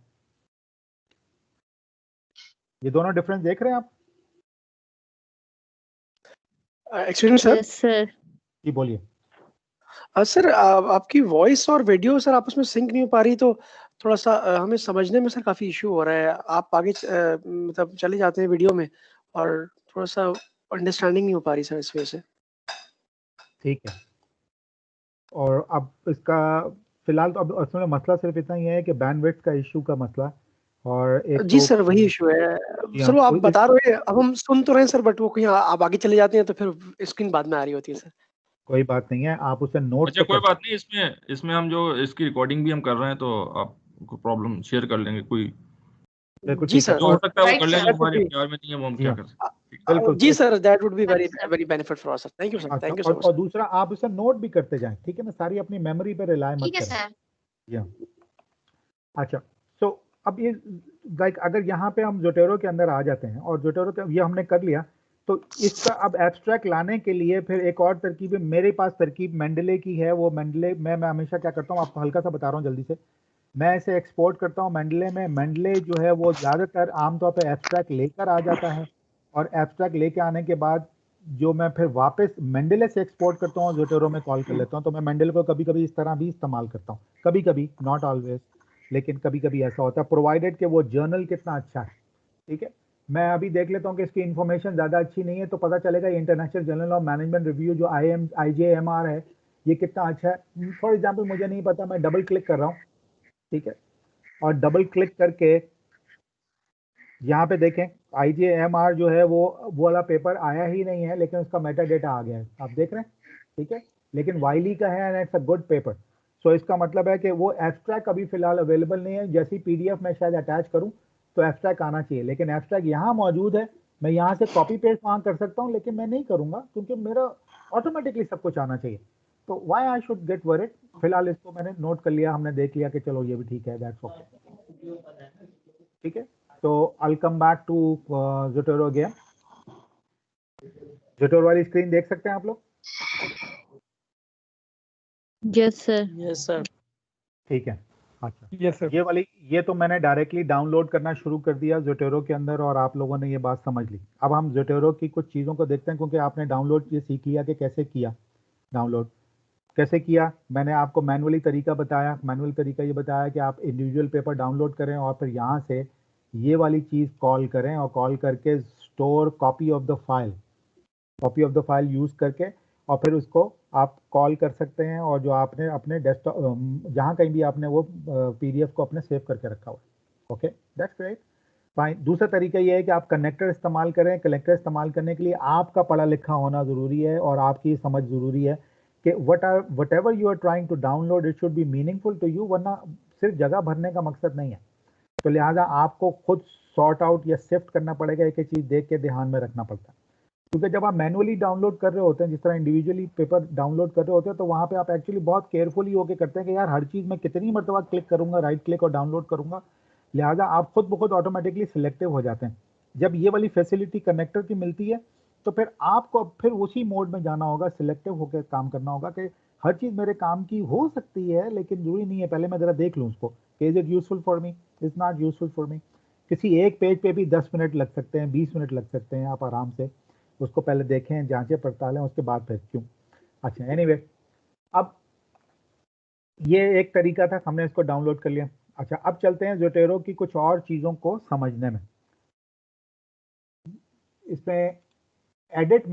ये दोनों डिफरेंस देख रहे हैं आप। Excuse sir. Yes sir. जी बोलिए। सर आपकी वॉइस और वीडियो सर आपस में सिंक नहीं हो पा रही, तो थोड़ा सा हमें समझने में सर काफी इशू हो रहा है। आप आगे मतलब चले जाते हैं वीडियो में और थोड़ा सा अंडरस्टैंडिंग नहीं हो पा रही सर इस वजह से। ठीक है, और अब इसका फिलहाल तो अब असल में मसला सिर्फ इतना ही है कि बैंडविड्थ का इशू का मसला। और एक जी तो सर वही इशू है सर। वो आप बता रहे हैं, अब हम सुन तो रहे हैं सर, बट वो कहीं आप आगे चले जाते हैं तो फिर स्क्रीन बाद में आ रही होती है सर। कोई बात नहीं है, आप उसे नोट अच्छा कोई बात नहीं, इसमें हम जो इसकी रिकॉर्डिंग भी हम कर रहे हैं तो आपको प्रॉब्लम शेयर कर लेंगे। कोई जी सर, जो हो सकता है वो Right, कर sir. लेंगे, हमारे इख्तियार में नहीं है वो हम क्या कर सकते हैं। बिल्कुल जी sir, that would be very Right, sir. Very benefit for us sir. Thank you sir, अच्छा, थैंक यू सो और मच। दूसरा आप इसे नोट भी करते जाएं। ठीक है ना, सारी अपनी मेमोरी पे रिलाय मत ठीक है करें। सर। या अच्छा, सो अब ये लाइक अगर यहाँ पे हम Zotero के अंदर आ जाते हैं और Zotero के ये हमने कर लिया, तो इसका अब एब्स्ट्रैक्ट लाने के लिए फिर एक और तरकीब है। मेरे पास तरकीब मेंडले की है। वो मेंडले मैं हमेशा क्या करता हूँ, आपको हल्का सा बता रहा हूँ जल्दी से। मैं इसे एक्सपोर्ट करता हूँ मेंडले में। मेंडले जो है वो ज़्यादातर आमतौर पे एब्स्ट्रैक्ट लेकर आ जाता है, और एब्स्ट्रैक्ट लेके आने के बाद जो मैं फिर वापस मेंडले से एक्सपोर्ट करता हूँ, Zotero में कॉल कर लेता हूँ। तो मैं मेंडले को कभी कभी इस तरह भी इस्तेमाल करता हूँ, कभी कभी, नॉट ऑलवेज, लेकिन कभी कभी ऐसा होता है, प्रोवाइडेड कि वो जर्नल कितना अच्छा है। ठीक है, मैं अभी देख लेता हूँ कि इसकी इन्फॉर्मेशन ज़्यादा अच्छी नहीं है, तो पता चलेगा international journal of management review जो IJMR है, ये कितना अच्छा है। फॉर एग्जाम्पल मुझे नहीं पता, मैं डबल क्लिक कर रहा हूँ। ठीक है, और डबल क्लिक करके यहाँ पे देखें IJMR जो है वो वाला पेपर आया ही नहीं है, लेकिन उसका मेटा डेटा आ गया है, आप देख रहे हैं। ठीक है, लेकिन वाइली का है and it's a good paper. So इसका मतलब है कि वो एब्स्ट्रैक्ट अभी फिलहाल अवेलेबल नहीं है। जैसी PDF मैं शायद अटैच करूं तो एब्स्ट्रैक्ट आना चाहिए, लेकिन एब्स्ट्रैक्ट यहाँ मौजूद है। मैं यहाँ से कॉपी पेस्ट वहाँ कर सकता हूँ, लेकिन मैं नहीं करूँगा क्योंकि मेरा ऑटोमेटिकली सब कुछ आना चाहिए। तो why I should get worried. फिलहाल इसको मैंने नोट कर लिया, हमने देख लिया कि चलो ये भी ठीक है, दैट्स ओके। ठीक है, तो I'll come back to Zotero again. Zotero वाली स्क्रीन देख सकते हैं आप लोग। Yes sir. Yes sir. ठीक है, अच्छा यस सर। ये तो मैंने डायरेक्टली डाउनलोड करना शुरू कर दिया Zotero के अंदर, और आप लोगों ने ये बात समझ ली। अब हम Zotero की कुछ चीज़ों को देखते हैं, क्योंकि आपने डाउनलोड ये सीख लिया कि कैसे किया। डाउनलोड कैसे किया, मैंने आपको मैनुअली तरीका बताया। मैनुअल तरीका ये बताया कि आप इंडिविजुअल पेपर डाउनलोड करें और फिर यहाँ से ये वाली चीज़ कॉल करें, और कॉल करके store copy of the file use करके, और फिर उसको आप कॉल कर सकते हैं। और जो आपने अपने डेस्कटॉप जहाँ कहीं भी आपने वो PDF को अपने सेव करके रखा हुआ है। Okay, that's great, fine. दूसरा तरीका ये है कि आप कनेक्टर इस्तेमाल करें। कनेक्टर इस्तेमाल करने के लिए आपका पढ़ा लिखा होना ज़रूरी है, और आपकी समझ ज़रूरी है कि whatever you are trying to download it should be meaningful to you, वरना सिर्फ जगह भरने का मकसद नहीं है। तो लिहाजा आपको खुद सॉर्ट आउट या सिफ्ट करना पड़ेगा, एक एक चीज़ देख के ध्यान में रखना पड़ता है। क्योंकि जब आप मैनुअली डाउनलोड कर रहे होते हैं, जिस तरह इंडिविजुअली पेपर डाउनलोड कर रहे होते हैं, तो वहाँ पे आप एक्चुअली बहुत केयरफुली होके करते हैं कि यार हर चीज़ में कितनी मरतबा क्लिक करूंगा, राइट क्लिक और डाउनलोड करूंगा, लिहाजा आप खुद ब खुद ऑटोमेटिकली सिलेक्टिव हो जाते हैं। जब ये वाली फैसिलिटी कनेक्टर की मिलती है तो फिर आपको अब फिर उसी मोड में जाना होगा, सिलेक्टिव होकर काम करना होगा कि हर चीज़ मेरे काम की हो सकती है लेकिन जरूरी नहीं है, पहले मैं ज़रा देख लूँ उसको कि is it useful for me, is not useful for me. किसी एक पेज पे भी 10 मिनट लग सकते हैं, 20 मिनट लग सकते हैं, आप आराम से उसको पहले देखें, जांचें पड़तालें, उसके बाद फिर क्यों। अच्छा एनीवे, अब ये एक तरीका था, हमने इसको डाउनलोड कर लिया। अच्छा अब चलते हैं ज़ोटेरो की कुछ और चीज़ों को समझने में। इसमें एडिट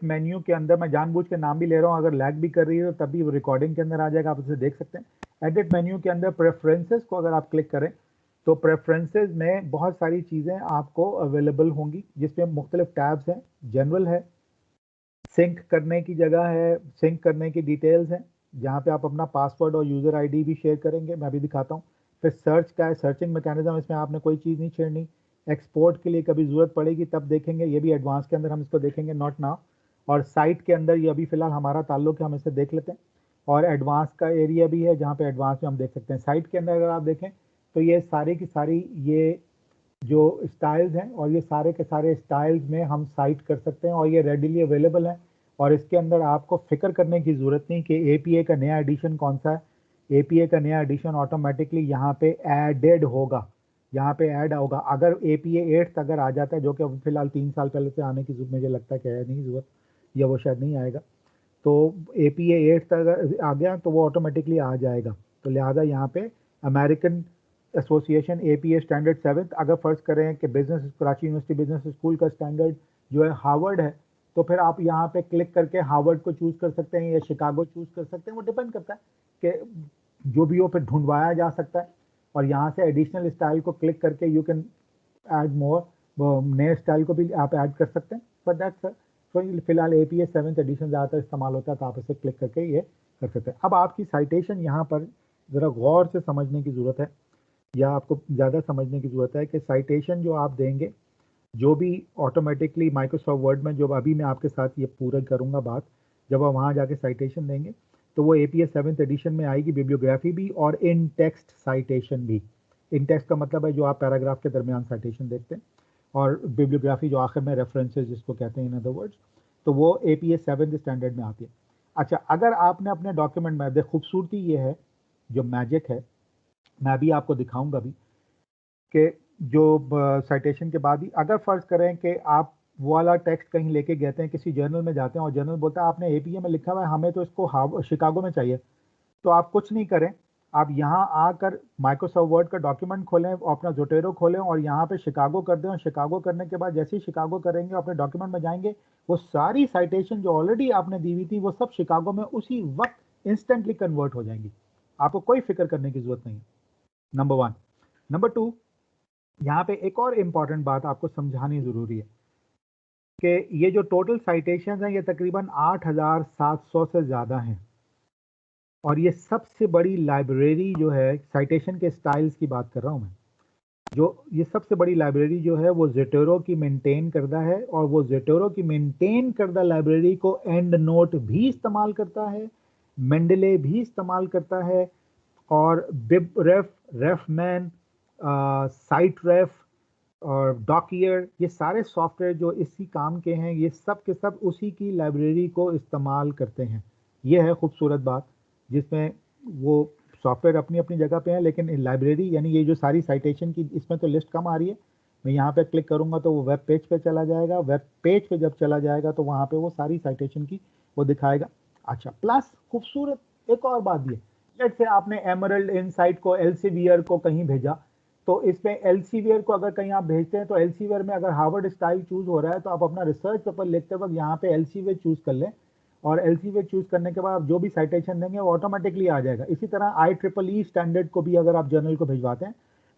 मेन्यू के अंदर मैं जानबूझ के नाम भी ले रहा हूँ, अगर लैग भी कर रही है तो तब भी वो रिकॉर्डिंग के अंदर आ जाएगा, आप उसे देख सकते हैं। एडिट मेन्यू के अंदर प्रेफरेंसेस को अगर आप क्लिक करें तो प्रेफरेंसेस में बहुत सारी चीज़ें आपको अवेलेबल होंगी, जिसमें मुख्तलिफ टैब्स हैं। जनरल है, सिंक करने की जगह है, सिंक करने की डिटेल्स हैं जहाँ पे आप अपना पासवर्ड और यूज़र आईडी भी शेयर करेंगे, मैं भी दिखाता हूँ। फिर सर्च का है, सर्चिंग मैकेनिज्म, इसमें आपने कोई चीज़ नहीं छेड़नी। एक्सपोर्ट के लिए कभी ज़रूरत पड़ेगी तब देखेंगे, ये भी एडवांस के अंदर हम इसको देखेंगे, नॉट नाउ। और साइट के अंदर ये अभी फ़िलहाल हमारा ताल्लुक है, हम इसे देख लेते हैं। और एडवांस का एरिया भी है जहाँ पे एडवांस में हम देख सकते हैं। साइट के अंदर अगर आप देखें तो ये सारी की सारी ये जो स्टाइल्स हैं और ये सारे के सारे स्टाइल्स में हम साइट कर सकते हैं और ये रेडिली अवेलेबल है। और इसके अंदर आपको फिक्र करने की ज़रूरत नहीं कि एपीए का नया एडिशन कौन सा है। एपीए का नया एडिशन ऑटोमेटिकली यहाँ पे एडेड होगा, यहाँ पे ऐड होगा। अगर एपीए 8 अगर आ जाता है, जो कि फिलहाल 3 साल पहले से आने की मुझे लगता है कि है नहीं ज़रूरत, या वो शायद नहीं आएगा, तो एपीए 8 अगर आ गया तो वो ऑटोमेटिकली आ जाएगा। तो लिहाजा यहाँ पे अमेरिकन एसोसिएशन एपीए स्टैंडर्ड 7, अगर फर्ज करें कि business Karachi university business school का स्टैंडर्ड जो है हार्वर्ड है, तो फिर आप यहाँ पे क्लिक करके हार्वर्ड को चूज कर सकते हैं या शिकागो चूज कर सकते हैं, वो डिपेंड करता है कि जो भी हो फिर ढूंढवाया जा सकता है। और यहाँ से एडिशनल स्टाइल को क्लिक करके यू कैन ऐड मोर, नए स्टाइल को भी आप ऐड कर सकते हैं। बट दैट्स तो फिलहाल एपीए 7th एडिशन ज़्यादातर इस्तेमाल होता है, तो आप इसे क्लिक करके ये कर सकते हैं। अब आपकी साइटेशन यहाँ पर ज़रा गौर से समझने की ज़रूरत है, या आपको ज़्यादा समझने की ज़रूरत है कि साइटेशन जो आप देंगे, जो भी ऑटोमेटिकली माइक्रोसॉफ्ट वर्ड में, जो अभी मैं आपके साथ ये पूरा करूँगा बात, जब आप वहाँ जाके साइटेशन देंगे तो वो एपीए 7th एडिशन में आएगी, बिब्लियोग्राफी भी और इन टेक्स्ट साइटेशन भी। इन टेक्स्ट का मतलब है जो आप पैराग्राफ के दरमियान साइटेशन देखते हैं, और बिब्लियोग्राफी जो आखिर में रेफरेंसेस जिसको कहते हैं इन अदर वर्ड्स, तो वो एपीए 7th स्टैंडर्ड में आती है। अच्छा अगर आपने अपने डॉक्यूमेंट में, देख खूबसूरती ये है, जो मैजिक है, मैं भी आपको दिखाऊंगा भी, कि जो साइटेशन के बाद ही अगर फर्ज करें कि आप वो वाला टेक्स्ट कहीं लेके गए हैं, किसी जर्नल में जाते हैं और जर्नल बोलता है आपने एपीए में लिखा हुआ है, हमें तो इसको शिकागो में चाहिए, तो आप कुछ नहीं करें, आप यहाँ आकर माइक्रोसॉफ्ट वर्ड का डॉक्यूमेंट खोलें, अपना ज़ोटेरो खोलें और यहाँ पे शिकागो कर दें। और शिकागो करने के बाद जैसे ही शिकागो करेंगे, अपने डॉक्यूमेंट में जाएंगे, वो सारी साइटेशन जो ऑलरेडी आपने दी हुई थी वो सब शिकागो में उसी वक्त इंस्टेंटली कन्वर्ट हो जाएंगी, आपको कोई फिक्र करने की जरूरत नहीं। नंबर 1। नंबर 2, यहाँ पे एक और इम्पॉर्टेंट बात आपको समझानी ज़रूरी है कि ये जो टोटल साइटेशन हैं ये तकरीबन 8700 से ज़्यादा हैं, और ये सबसे बड़ी लाइब्रेरी जो है, साइटेशन के स्टाइल्स की बात कर रहा हूँ मैं, जो ये सबसे बड़ी लाइब्रेरी जो है वो ज़ोटेरो की मेंटेन करता है, और वो ज़ोटेरो की मेंटेन करदा लाइब्रेरी को एंड नोट भी इस्तेमाल करता है, मेंडले भी इस्तेमाल करता है, और बिबरेफ, रेफमैन, साइटरेफ और डॉकियर, ये सारे सॉफ्टवेयर जो इसी काम के हैं, ये सब के सब उसी की लाइब्रेरी को इस्तेमाल करते हैं। ये है खूबसूरत बात, जिसमें वो सॉफ्टवेयर अपनी अपनी जगह पे है, लेकिन लाइब्रेरी यानी ये जो सारी साइटेशन की, इसमें तो लिस्ट कम आ रही है, मैं यहाँ पे क्लिक करूँगा तो वो वेब पेज पे चला जाएगा, वेब पेज पे जब चला जाएगा तो वहाँ पे वो सारी साइटेशन की वो दिखाएगा। अच्छा प्लस खूबसूरत एक और बात ये, लेट्स से आपने एमरल्ड इनसाइट को, एल्सेवियर को कहीं भेजा, तो इसमें एल्सेवियर को अगर कहीं आप भेजते हैं तो एल्सेवियर में अगर हार्वर्ड स्टाइल चूज हो रहा है तो आप अपना रिसर्च पेपर लिखते वक्त यहाँ पे एल्सेवियर चूज कर लें, और एल्सेवियर चूज करने के बाद आप जो भी साइटेशन देंगे वो ऑटोमेटिकली आ जाएगा। इसी तरह IEEE स्टैंडर्ड को भी अगर आप जर्नल को भिजवाते हैं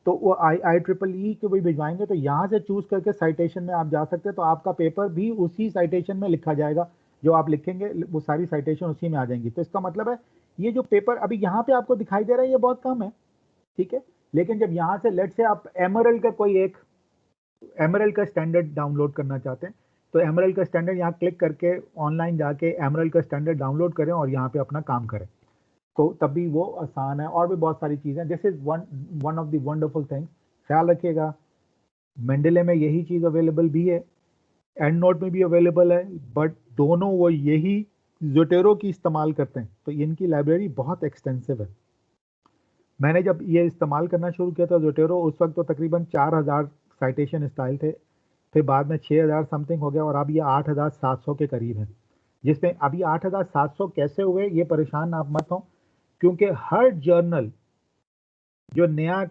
तो वो IEEE को भी भिजवाएंगे, तो यहाँ से चूज करके साइटेशन में आप जा सकते हैं, तो आपका पेपर भी उसी साइटेशन में लिखा जाएगा, जो आप लिखेंगे वो सारी साइटेशन उसी में आ जाएंगी। तो इसका मतलब है ये जो पेपर अभी यहाँ पे आपको दिखाई दे रहा है ये बहुत कम है, ठीक है, लेकिन जब यहाँ से लेट से आप एमरल्ड का कोई एक एमरल्ड का स्टैंडर्ड डाउनलोड करना चाहते हैं तो एमरल्ड का स्टैंडर्ड यहाँ क्लिक करके ऑनलाइन जाके एमरल्ड का स्टैंडर्ड डाउनलोड करें और यहाँ पे अपना काम करें, तो तब भी वो आसान है। और भी बहुत सारी चीज़ें, this is one of the wonderful things. ख्याल रखिएगा, मेंडले में यही चीज़ अवेलेबल भी है, एंड नोट में भी अवेलेबल है, बट दोनों वो यही ज़ोटेरो की इस्तेमाल करते हैं, तो इनकी लाइब्रेरी बहुत एक्सटेंसिव है। मैंने जब ये इस्तेमाल करना शुरू किया था ज़ोटेरो, उस वक्त तो तकरीबन 4000 साइटेशन स्टाइल थे, फिर बाद में 6000 समथिंग हो गया और अब ये 8700 के करीब है। जिसमें अभी 8700 कैसे हुए ये परेशान आप मत हो, क्योंकि हर जर्नल जो नया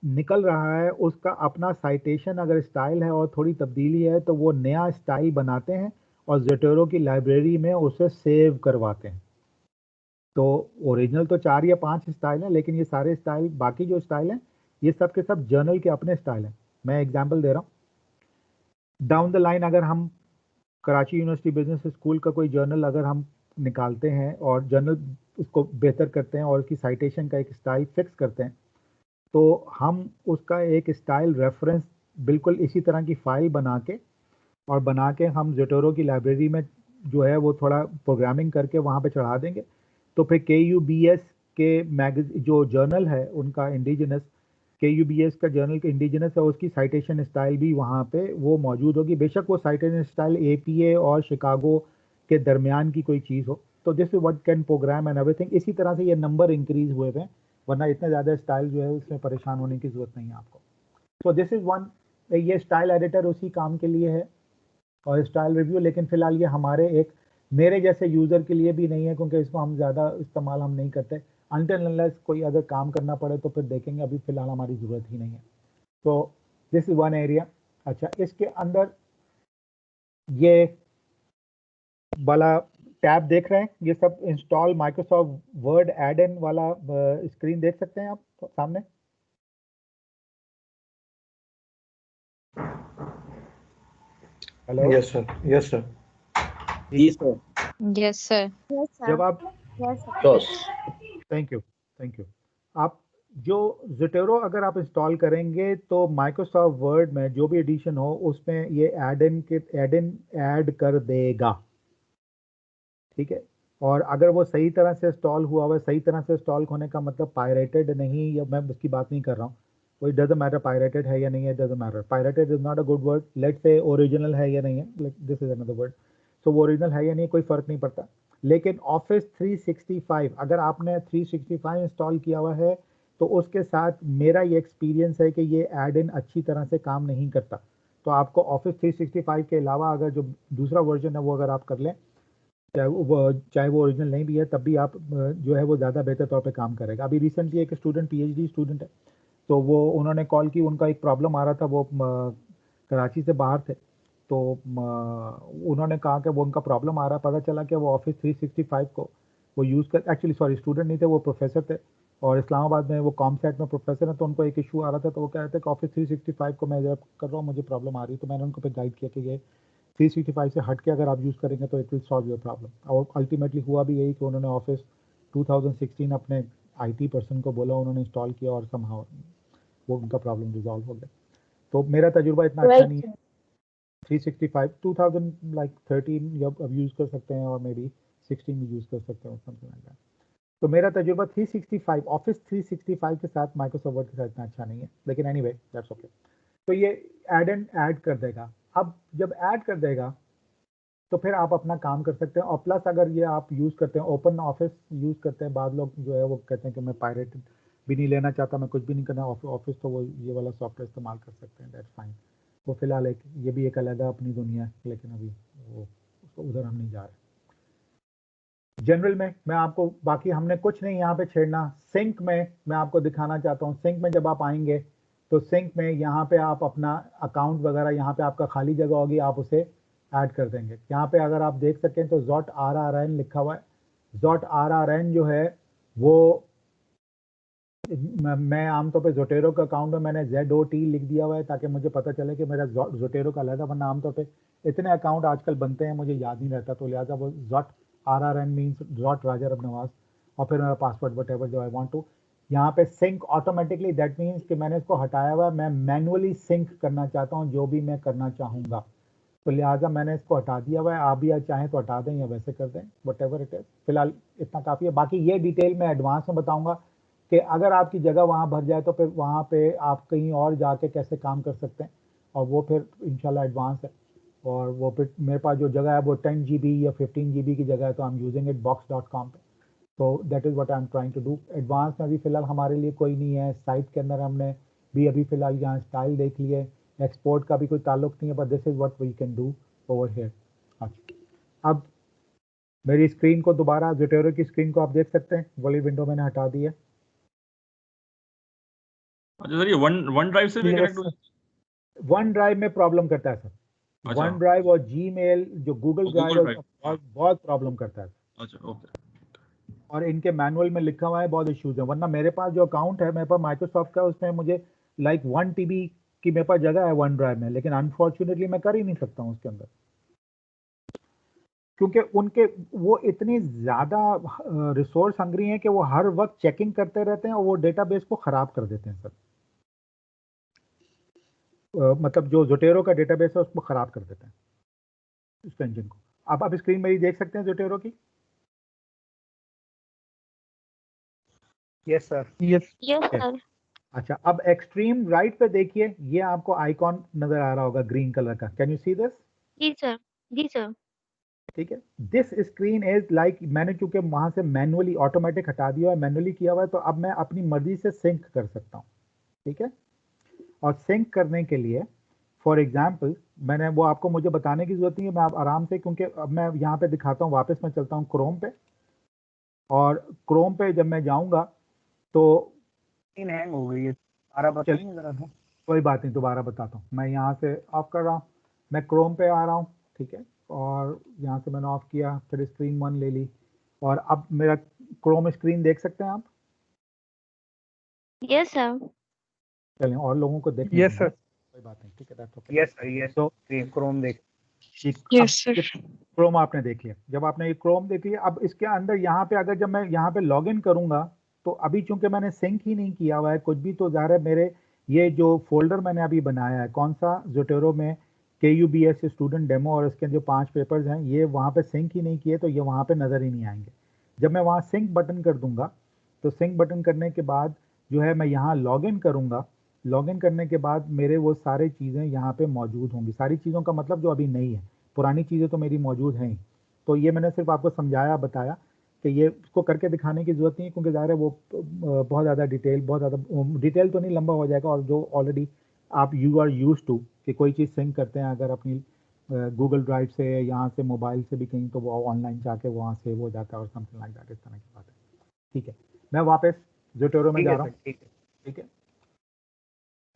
निकल रहा है उसका अपना साइटेशन अगर स्टाइल है और थोड़ी तब्दीली है तो वो नया स्टाइल बनाते हैं और ज़ोटेरो की लाइब्रेरी में उसे सेव करवाते हैं। तो ओरिजिनल तो 4 या 5 स्टाइल हैं, लेकिन ये सारे स्टाइल, बाकी जो स्टाइल हैं ये सब के सब जर्नल के अपने स्टाइल हैं। मैं एग्जांपल दे रहा हूँ, डाउन द लाइन अगर हम कराची यूनिवर्सिटी बिजनेस स्कूल का कोई जर्नल अगर हम निकालते हैं और जर्नल उसको बेहतर करते हैं और उसकी साइटेशन का एक स्टाइल फिक्स करते हैं, तो हम उसका एक स्टाइल रेफरेंस बिल्कुल इसी तरह की फाइल बना के हम ज़ोटेरो की लाइब्रेरी में जो है वो थोड़ा प्रोग्रामिंग करके वहाँ पे चढ़ा देंगे। तो फिर KUBS के जो जर्नल है उनका इंडिजिनस, KUBS का जर्नल के इंडिजिनस है, उसकी साइटेशन स्टाइल भी वहाँ पे वो मौजूद होगी। बेशक वो साइटेशन स्टाइल APA और शिकागो के दरमियान की कोई चीज़ हो, तो this is what can program and everything. इसी तरह से ये नंबर इंक्रीज हुए हैं, वरना इतने ज़्यादा स्टाइल जो है उसमें परेशान होने की ज़रूरत नहीं है आपको। सो दिस इज़ वन, ये स्टाइल एडिटर उसी काम के लिए है और स्टाइल रिव्यू, लेकिन फ़िलहाल ये हमारे मेरे जैसे यूज़र के लिए भी नहीं है, क्योंकि इसको हम ज़्यादा इस्तेमाल हम नहीं करते। अनटिल अनलेस कोई अगर काम करना पड़े तो फिर देखेंगे, अभी फ़िलहाल हमारी ज़रूरत ही नहीं है। तो दिस इज़ वन एरिया। अच्छा, इसके अंदर ये वाला टैब देख रहे हैं, ये सब इंस्टॉल माइक्रोसॉफ्ट वर्ड एड इन वाला स्क्रीन देख सकते हैं आप सामने। Hello, yes sir, yes sir, Yes, sir. Yes, sir. जब आप Yes, sir. थैंक यू आप जो ज़ोटेरो अगर आप इंस्टॉल करेंगे तो माइक्रोसॉफ्ट वर्ड में जो भी एडिशन हो उसमें ये एड इन ऐड कर देगा, ठीक है। और अगर वो सही तरह से इंस्टॉल हुआ हुआ है, सही तरह से इंस्टॉल होने का मतलब पायरेटेड नहीं, या मैं उसकी बात नहीं कर रहा हूँ, वो इट डजंट मैटर पायरेटेड है या नहीं है, doesn't matter. Pirated is not a good word, let's say original है या नहीं है, दिस इज अनदर वर्ड। सो वो ओरिजिनल है या नहीं कोई फ़र्क नहीं पड़ता, लेकिन ऑफिस 365 अगर आपने 365 इंस्टॉल किया हुआ है तो उसके साथ मेरा ये एक्सपीरियंस है कि ये ऐड इन अच्छी तरह से काम नहीं करता। तो आपको ऑफिस 365 के अलावा अगर जो दूसरा वर्जन है वो अगर आप कर लें, चाहे वो ओरिजिनल नहीं भी है, तब भी आप जो है वो ज़्यादा बेहतर तौर पे काम करेगा। अभी रिसेंटली एक स्टूडेंट PhD स्टूडेंट है, तो वो उन्होंने कॉल की, उनका एक प्रॉब्लम आ रहा था, वो कराची से बाहर थे, तो उन्होंने कहा कि वो उनका प्रॉब्लम आ रहा, पता चला कि वो ऑफिस 365 को वो यूज़ कर, एक्चुअली सॉरी स्टूडेंट नहीं थे, वो प्रोफेसर थे और इस्लामाबाद में वो कॉमसेट में प्रोफेसर है, तो उनको एक इशू आ रहा था, तो वो कह रहे थे कि ऑफिस 365 को मैं जब कर रहा हूँ मुझे प्रॉब्लम आ रही है। तो मैंने उनको फिर गाइड किया कि ये 365 से हट के अगर आप यूज़ करेंगे तो it will solve your problem. और अल्टीमेटली हुआ भी यही कि उन्होंने ऑफिस 2016 अपने IT पर्सन को बोला, उन्होंने इंस्टॉल किया और समहाउ वो उनका प्रॉब्लम रिजॉल्व हो गया। तो मेरा तजुर्बा इतना अच्छा नहीं है। 365 2013 जब अब यूज़ कर सकते हैं और मे बी 16 भी यूज़ कर सकते हैं, समथिंग लाइक दैट। तो मेरा तजुर्बा 365 ऑफिस 365 के साथ माइक्रोसॉफ्ट वर्ड के साथ इतना अच्छा नहीं है, लेकिन एनीवे दैट्स ओके। तो ये ऐड कर देगा। अब जब ऐड कर देगा तो फिर आप अपना काम कर सकते हैं। और प्लस अगर ये आप यूज़ करते हैं, ओपन ऑफिस यूज़ करते हैं, बाद लोग जो है वो कहते हैं कि मैं पायरेट भी नहीं लेना चाहता, मैं कुछ भी नहीं करना ऑफिस, तो वो ये वाला सॉफ्टवेयर इस्तेमाल कर सकते हैं, दैट्स फाइन। वो फिलहाल ये भी एक अलग अपनी दुनिया है, लेकिन अभी वो उधर हम नहीं जा रहे। जनरल में मैं आपको, बाकी हमने कुछ नहीं यहाँ पे छेड़ना। सिंक में मैं आपको दिखाना चाहता हूँ, सिंक में जब आप आएंगे तो सिंक में यहाँ पे आप अपना अकाउंट वगैरह, यहाँ पे आपका खाली जगह होगी, आप उसे ऐड कर देंगे। यहाँ पे अगर आप देख सकें तो ZOT-RRN लिखा हुआ है। ZOT-RRN जो है वो मैं आमतौर पे ज़ोटेरो का अकाउंट में मैंने ZOT लिख दिया हुआ है ताकि मुझे पता चले कि मेरा ज़ोटेरो का अलग है, वरना आमतौर पे इतने अकाउंट आजकल बनते हैं मुझे याद नहीं रहता, तो लिहाजा वो ZOT-RRN मीन्स ZOT राजा रब नवाज, और फिर मेरा पासवर्ड वट एवर जो आई वांट टू। यहाँ पे सिंक ऑटोमेटिकली, दैट मीन्स कि मैंने इसको हटाया हुआ, मैं मैनुअली सिंक करना चाहता हूँ जो भी मैं करना चाहूँगा, तो लिहाजा मैंने इसको हटा दिया हुआ है। आप भी अगर चाहें तो हटा दें या वैसे कर दें, वट एवर इट इज़। फिलहाल इतना काफ़ी है, बाकी ये डिटेल मैं एडवांस में बताऊँगा कि अगर आपकी जगह वहाँ भर जाए तो फिर वहाँ पे आप कहीं और जाके कैसे काम कर सकते हैं, और वो फिर इंशाल्लाह एडवांस है। और वो फिर मेरे पास जो जगह है वो 10 GB या 15 GB की जगह है, तो I am using it box.com पे। तो that is what I am trying to do. Advance में अभी फ़िलहाल हमारे लिए कोई नहीं है, साइट के अंदर हमने भी अभी फ़िलहाल यहाँ स्टाइल देख लिए, एक्सपोर्ट का भी कोई ताल्लुक नहीं है, but this is what we can do over here. अच्छा, अब मेरी स्क्रीन को दोबारा, ज़ोटैरो की स्क्रीन को आप देख सकते हैं, वाली विंडो मैंने हटा दी है। अच्छा सर, ये वन ड्राइव से भी कनेक्ट हो? वन ड्राइव में प्रॉब्लम करता है सर, अच्छा, वन ड्राइव और जीमेल जो गूगल ड्राइव है ड्राइव, बहुत बहुत प्रॉब्लम करता है। अच्छा ओके। और इनके मैनुअल में लिखा हुआ है बहुत इश्यूज है, वरना मेरे पास जो अकाउंट है मेरे पास माइक्रोसॉफ्ट का, उसमें मुझे लाइक 1 TB की मेरे पास जगह है वन ड्राइव में, लेकिन अनफॉर्चुनेटली मैं कर ही नहीं सकता हूँ उसके अंदर, क्योंकि उनके वो इतनी ज़्यादा रिसोर्स हंग्री हैं कि वो हर वक्त चेकिंग करते रहते हैं और वो डेटाबेस को ख़राब कर देते हैं सर। मतलब जो ज़ोटैरो का डेटाबेस है उसको ख़राब कर देते हैं, उसके इंजन को। आप स्क्रीन मेरी देख सकते हैं ज़ोटैरो की? Yes sir. Yes sir. अच्छा, अब एक्सट्रीम राइट पे देखिए, ये आपको आइकॉन नजर आ रहा होगा ग्रीन कलर का, कैन यू सी दिस? जी सर। जी सर। ठीक है, दिस स्क्रीन इज लाइक, मैंने चूंकि वहां से मैनुअली ऑटोमेटिक हटा दिया है, मैनुअली किया हुआ है, तो अब मैं अपनी मर्जी से सिंक कर सकता हूँ। ठीक है, और सिंक करने के लिए फॉर एग्जाम्पल मैंने वो आपको मुझे बताने की जरूरत नहीं है, मैं आप आराम से, क्योंकि अब मैं यहाँ पे दिखाता हूँ, वापस मैं चलता हूँ क्रोम पे, और क्रोम पे जब मैं जाऊँगा तो हैंग हो गई है, सारा बताइए जरा सा। कोई बात नहीं, दोबारा बताता हूँ। मैं यहाँ से ऑफ कर रहा हूँ, मैं क्रोम पे आ रहा हूँ, ठीक है, और यहाँ से मैंने ऑफ किया, फिर स्क्रीन 1 ले ली, और अब मेरा क्रोम स्क्रीन देख सकते हैं आप? Yes sir. चलें और लोगों को देखने यस देंगे, सर। कोई बात नहीं, ठीक है, that's okay. Yes sir. Yes तो क्रोम देख। Yes sir. क्रोम आपने देख लिया, जब आपने ये क्रोम देख लिया, अब इसके अंदर यहाँ पे अगर जब मैं यहाँ पे लॉगिन करूँगा, तो अभी चूंकि मैंने सिंक ही नहीं किया हुआ है कुछ भी, तो ज़ाहिर है मेरे ये जो फोल्डर मैंने अभी बनाया है, कौन सा, ज़ोटैरो में KUBS स्टूडेंट डेमो, और इसके जो 5 पेपर्स हैं, ये वहाँ पे सिंक ही नहीं किए, तो ये वहाँ पे नज़र ही नहीं आएंगे। जब मैं वहाँ सिंक बटन कर दूंगा, तो सिंक बटन करने के बाद जो है मैं यहाँ लॉगिन करूँगा, लॉगिन करने के बाद मेरे वो सारी चीज़ें यहाँ पे मौजूद होंगी, सारी चीज़ों का मतलब जो अभी नहीं है, पुरानी चीज़ें तो मेरी मौजूद हैं ही। तो ये मैंने सिर्फ आपको समझाया, बताया कि ये उसको करके दिखाने की ज़रूरत नहीं है, क्योंकि ज़ाहिर है वो बहुत ज़्यादा डिटेल, बहुत ज़्यादा डिटेल तो नहीं, लंबा हो जाएगा, और जो ऑलरेडी आप यू आर यूज टू कि कोई चीज़ सिंक करते हैं अगर अपनी गूगल ड्राइव से, यहाँ से मोबाइल से भी कहीं, तो वो ऑनलाइन जाके वहाँ सेव हो जाता है और समथिंग लाइक दैट, इस तरह की बात है। ठीक है, मैं वापस ज़ोटैरो में जा रहा हूँ। ठीक है। ठीक है,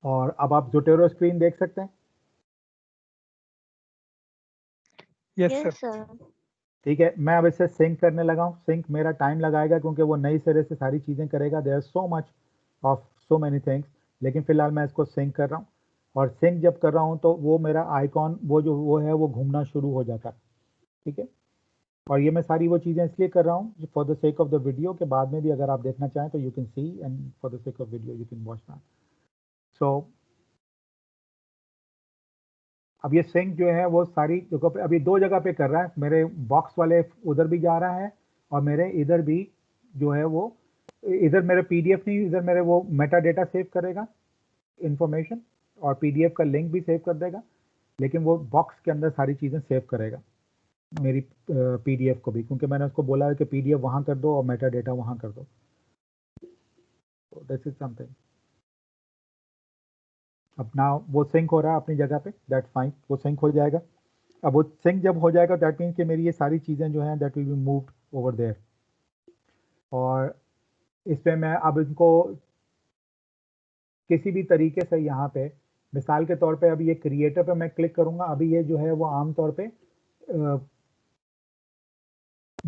और अब आप ज़ोटैरो स्क्रीन देख सकते हैं? Yes sir. ठीक है, मैं अब इसे सिंक करने लगा हूँ। सिंक मेरा टाइम लगाएगा, क्योंकि वो नई सिरे से सारी चीज़ें करेगा, there so much of so many things, लेकिन फिलहाल मैं इसको सिंक कर रहा हूँ। और सिंक जब कर रहा हूँ तो वो मेरा आइकॉन, वो जो वो है, वो घूमना शुरू हो जाता है। ठीक है, और ये मैं सारी वो चीज़ें इसलिए कर रहा हूँ for the sake of the video, के बाद में भी अगर आप देखना चाहें तो you can see, and for the sake of video you can watch that. So अब ये सिंक जो है वो सारी जगह पे, अभी 2 जगह पे कर रहा है, मेरे बॉक्स वाले उधर भी जा रहा है, और मेरे इधर भी जो है वो, इधर मेरे PDF नहीं, इधर मेरे वो मेटा डेटा सेव करेगा इंफॉर्मेशन, और PDF का लिंक भी सेव कर देगा, लेकिन वो बॉक्स के अंदर सारी चीज़ें सेव करेगा मेरी PDF को भी, क्योंकि मैंने उसको बोला है कि PDF वहाँ कर दो और मेटा डेटा वहाँ कर दो। This is something. अब ना वो सिंक हो रहा है अपनी जगह पे, दैट्स फाइन, वो सिंक हो जाएगा। अब वो सिंक जब हो जाएगा, दैट मीन्स कि मेरी ये सारी चीज़ें जो हैं that will be moved over there, और इस पे मैं अब इनको किसी भी तरीके से यहाँ पे, मिसाल के तौर पे अभी ये क्रिएटर पे मैं क्लिक करूँगा, अभी ये जो है वो आम तौर पे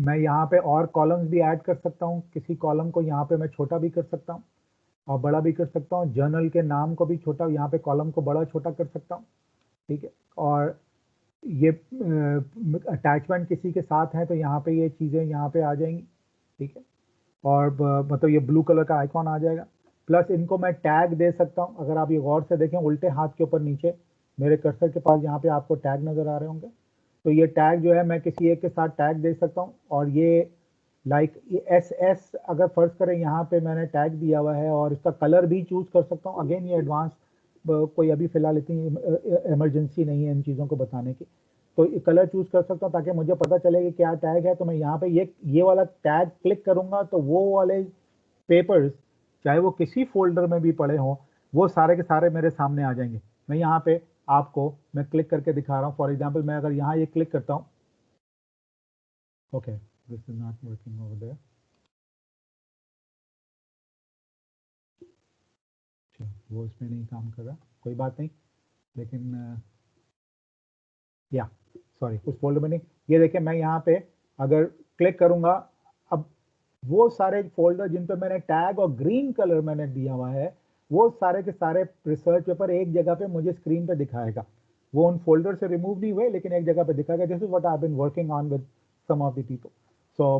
मैं यहाँ पे और कॉलम्स भी ऐड कर सकता हूँ, किसी कॉलम को यहाँ पे मैं छोटा भी कर सकता हूँ और बड़ा भी कर सकता हूँ, जर्नल के नाम को भी छोटा, यहाँ पे कॉलम को बड़ा छोटा कर सकता हूँ। ठीक है, और ये अटैचमेंट किसी के साथ है तो यहाँ पे ये चीज़ें यहाँ पे आ जाएंगी। ठीक है, और मतलब ये ब्लू कलर का आइकॉन आ जाएगा। प्लस इनको मैं टैग दे सकता हूँ। अगर आप ये गौर से देखें उल्टे हाथ के ऊपर नीचे मेरे कर्सर के पास यहाँ पे आपको टैग नज़र आ रहे होंगे। तो ये टैग जो है मैं किसी एक के साथ टैग दे सकता हूँ। और ये लाइक SS अगर फर्ज करें यहाँ पे मैंने टैग दिया हुआ है और इसका कलर भी चूज कर सकता हूँ। अगेन ये एडवांस कोई अभी फिलहाल इतनी इमरजेंसी नहीं है इन चीज़ों को बताने की। तो कलर चूज कर सकता हूँ ताकि मुझे पता चले कि क्या टैग है। तो मैं यहाँ पे ये वाला टैग क्लिक करूंगा तो वो वाले पेपर्स चाहे वो किसी फोल्डर में भी पड़े हों वो सारे के सारे मेरे सामने आ जाएंगे। मैं यहाँ पे आपको मैं क्लिक करके दिखा रहा हूँ। फॉर एग्जाम्पल मैं अगर यहाँ ये क्लिक करता हूँ, okay this is not working over there. वो इसमें नहीं काम कर रहा, कोई बात नहीं। लेकिन या सॉरी उस फोल्डर में नहीं। ये देखिए मैं यहाँ पे अगर क्लिक करूंगा, अब वो सारे फोल्डर जिन पे मैंने टैग और ग्रीन कलर मैंने दिया हुआ है वो सारे के सारे रिसर्च पेपर एक जगह पे मुझे स्क्रीन पे दिखाएगा। वो उन फोल्डर से रिमूव नहीं हुए लेकिन एक जगह पे दिखाएगा। This is what I have been working on with some of the people. So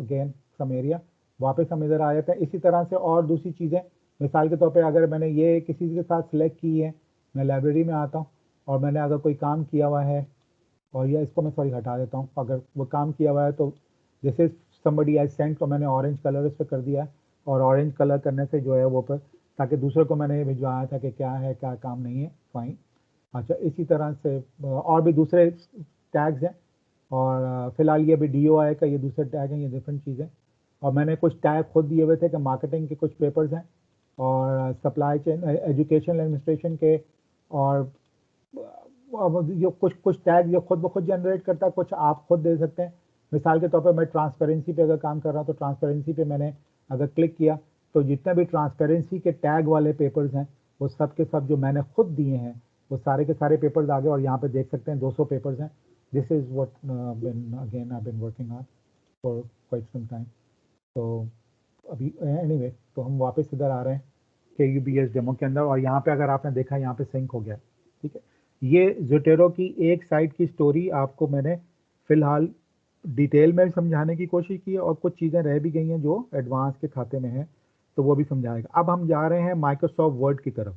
again some area वापस हम इधर आ जाते हैं। इसी तरह से और दूसरी चीज़ें मिसाल के तौर पे अगर मैंने ये किसी के साथ सिलेक्ट की है, मैं लाइब्रेरी में आता हूँ और मैंने अगर कोई काम किया हुआ है और या इसको मैं सॉरी हटा देता हूँ। अगर वो काम किया हुआ है तो जैसे somebody has sent तो मैंने ऑरेंज कलर इस पर कर दिया है। और ऑरेंज कलर करने से जो है वो पर ताकि दूसरे को मैंने भिजवाया था कि क्या है क्या काम नहीं है, फाइन। अच्छा इसी तरह से और भी दूसरे टैग्स हैं। और फिलहाल ये भी DOI का ये दूसरे टैग हैं, ये डिफरेंट चीज़ें। और मैंने कुछ टैग खुद दिए हुए थे कि मार्केटिंग के कुछ पेपर्स हैं और सप्लाई चेन एजुकेशन एडमिनिस्ट्रेशन के। और जो कुछ टैग जो खुद ब खुद जनरेट करता है, कुछ आप खुद दे सकते हैं। मिसाल के तौर पर मैं ट्रांसपेरेंसी पे अगर काम कर रहा हूँ तो ट्रांसपेरेंसी पे मैंने अगर क्लिक किया तो जितने भी ट्रांसपेरेंसी के टैग वाले पेपर्स हैं वो सब के सब जो मैंने खुद दिए हैं वो सारे के सारे पेपर्स आ गए। और यहाँ पे देख सकते हैं 200 पेपर्स हैं। This is what again I been working on for quite some time. तो अभी एनीवे तो हम वापस इधर आ रहे हैं KUBS डेमो के अंदर। और यहाँ पे अगर आपने देखा यहाँ पे सिंक हो गया, ठीक है। ये ज़ोटेरो की एक साइड की स्टोरी आपको मैंने फिलहाल डिटेल में समझाने की कोशिश की है और कुछ चीज़ें रह भी गई हैं जो एडवांस के खाते में हैं तो वो भी समझाएगा। अब हम जा रहे हैं माइक्रोसॉफ्ट वर्ड की तरफ।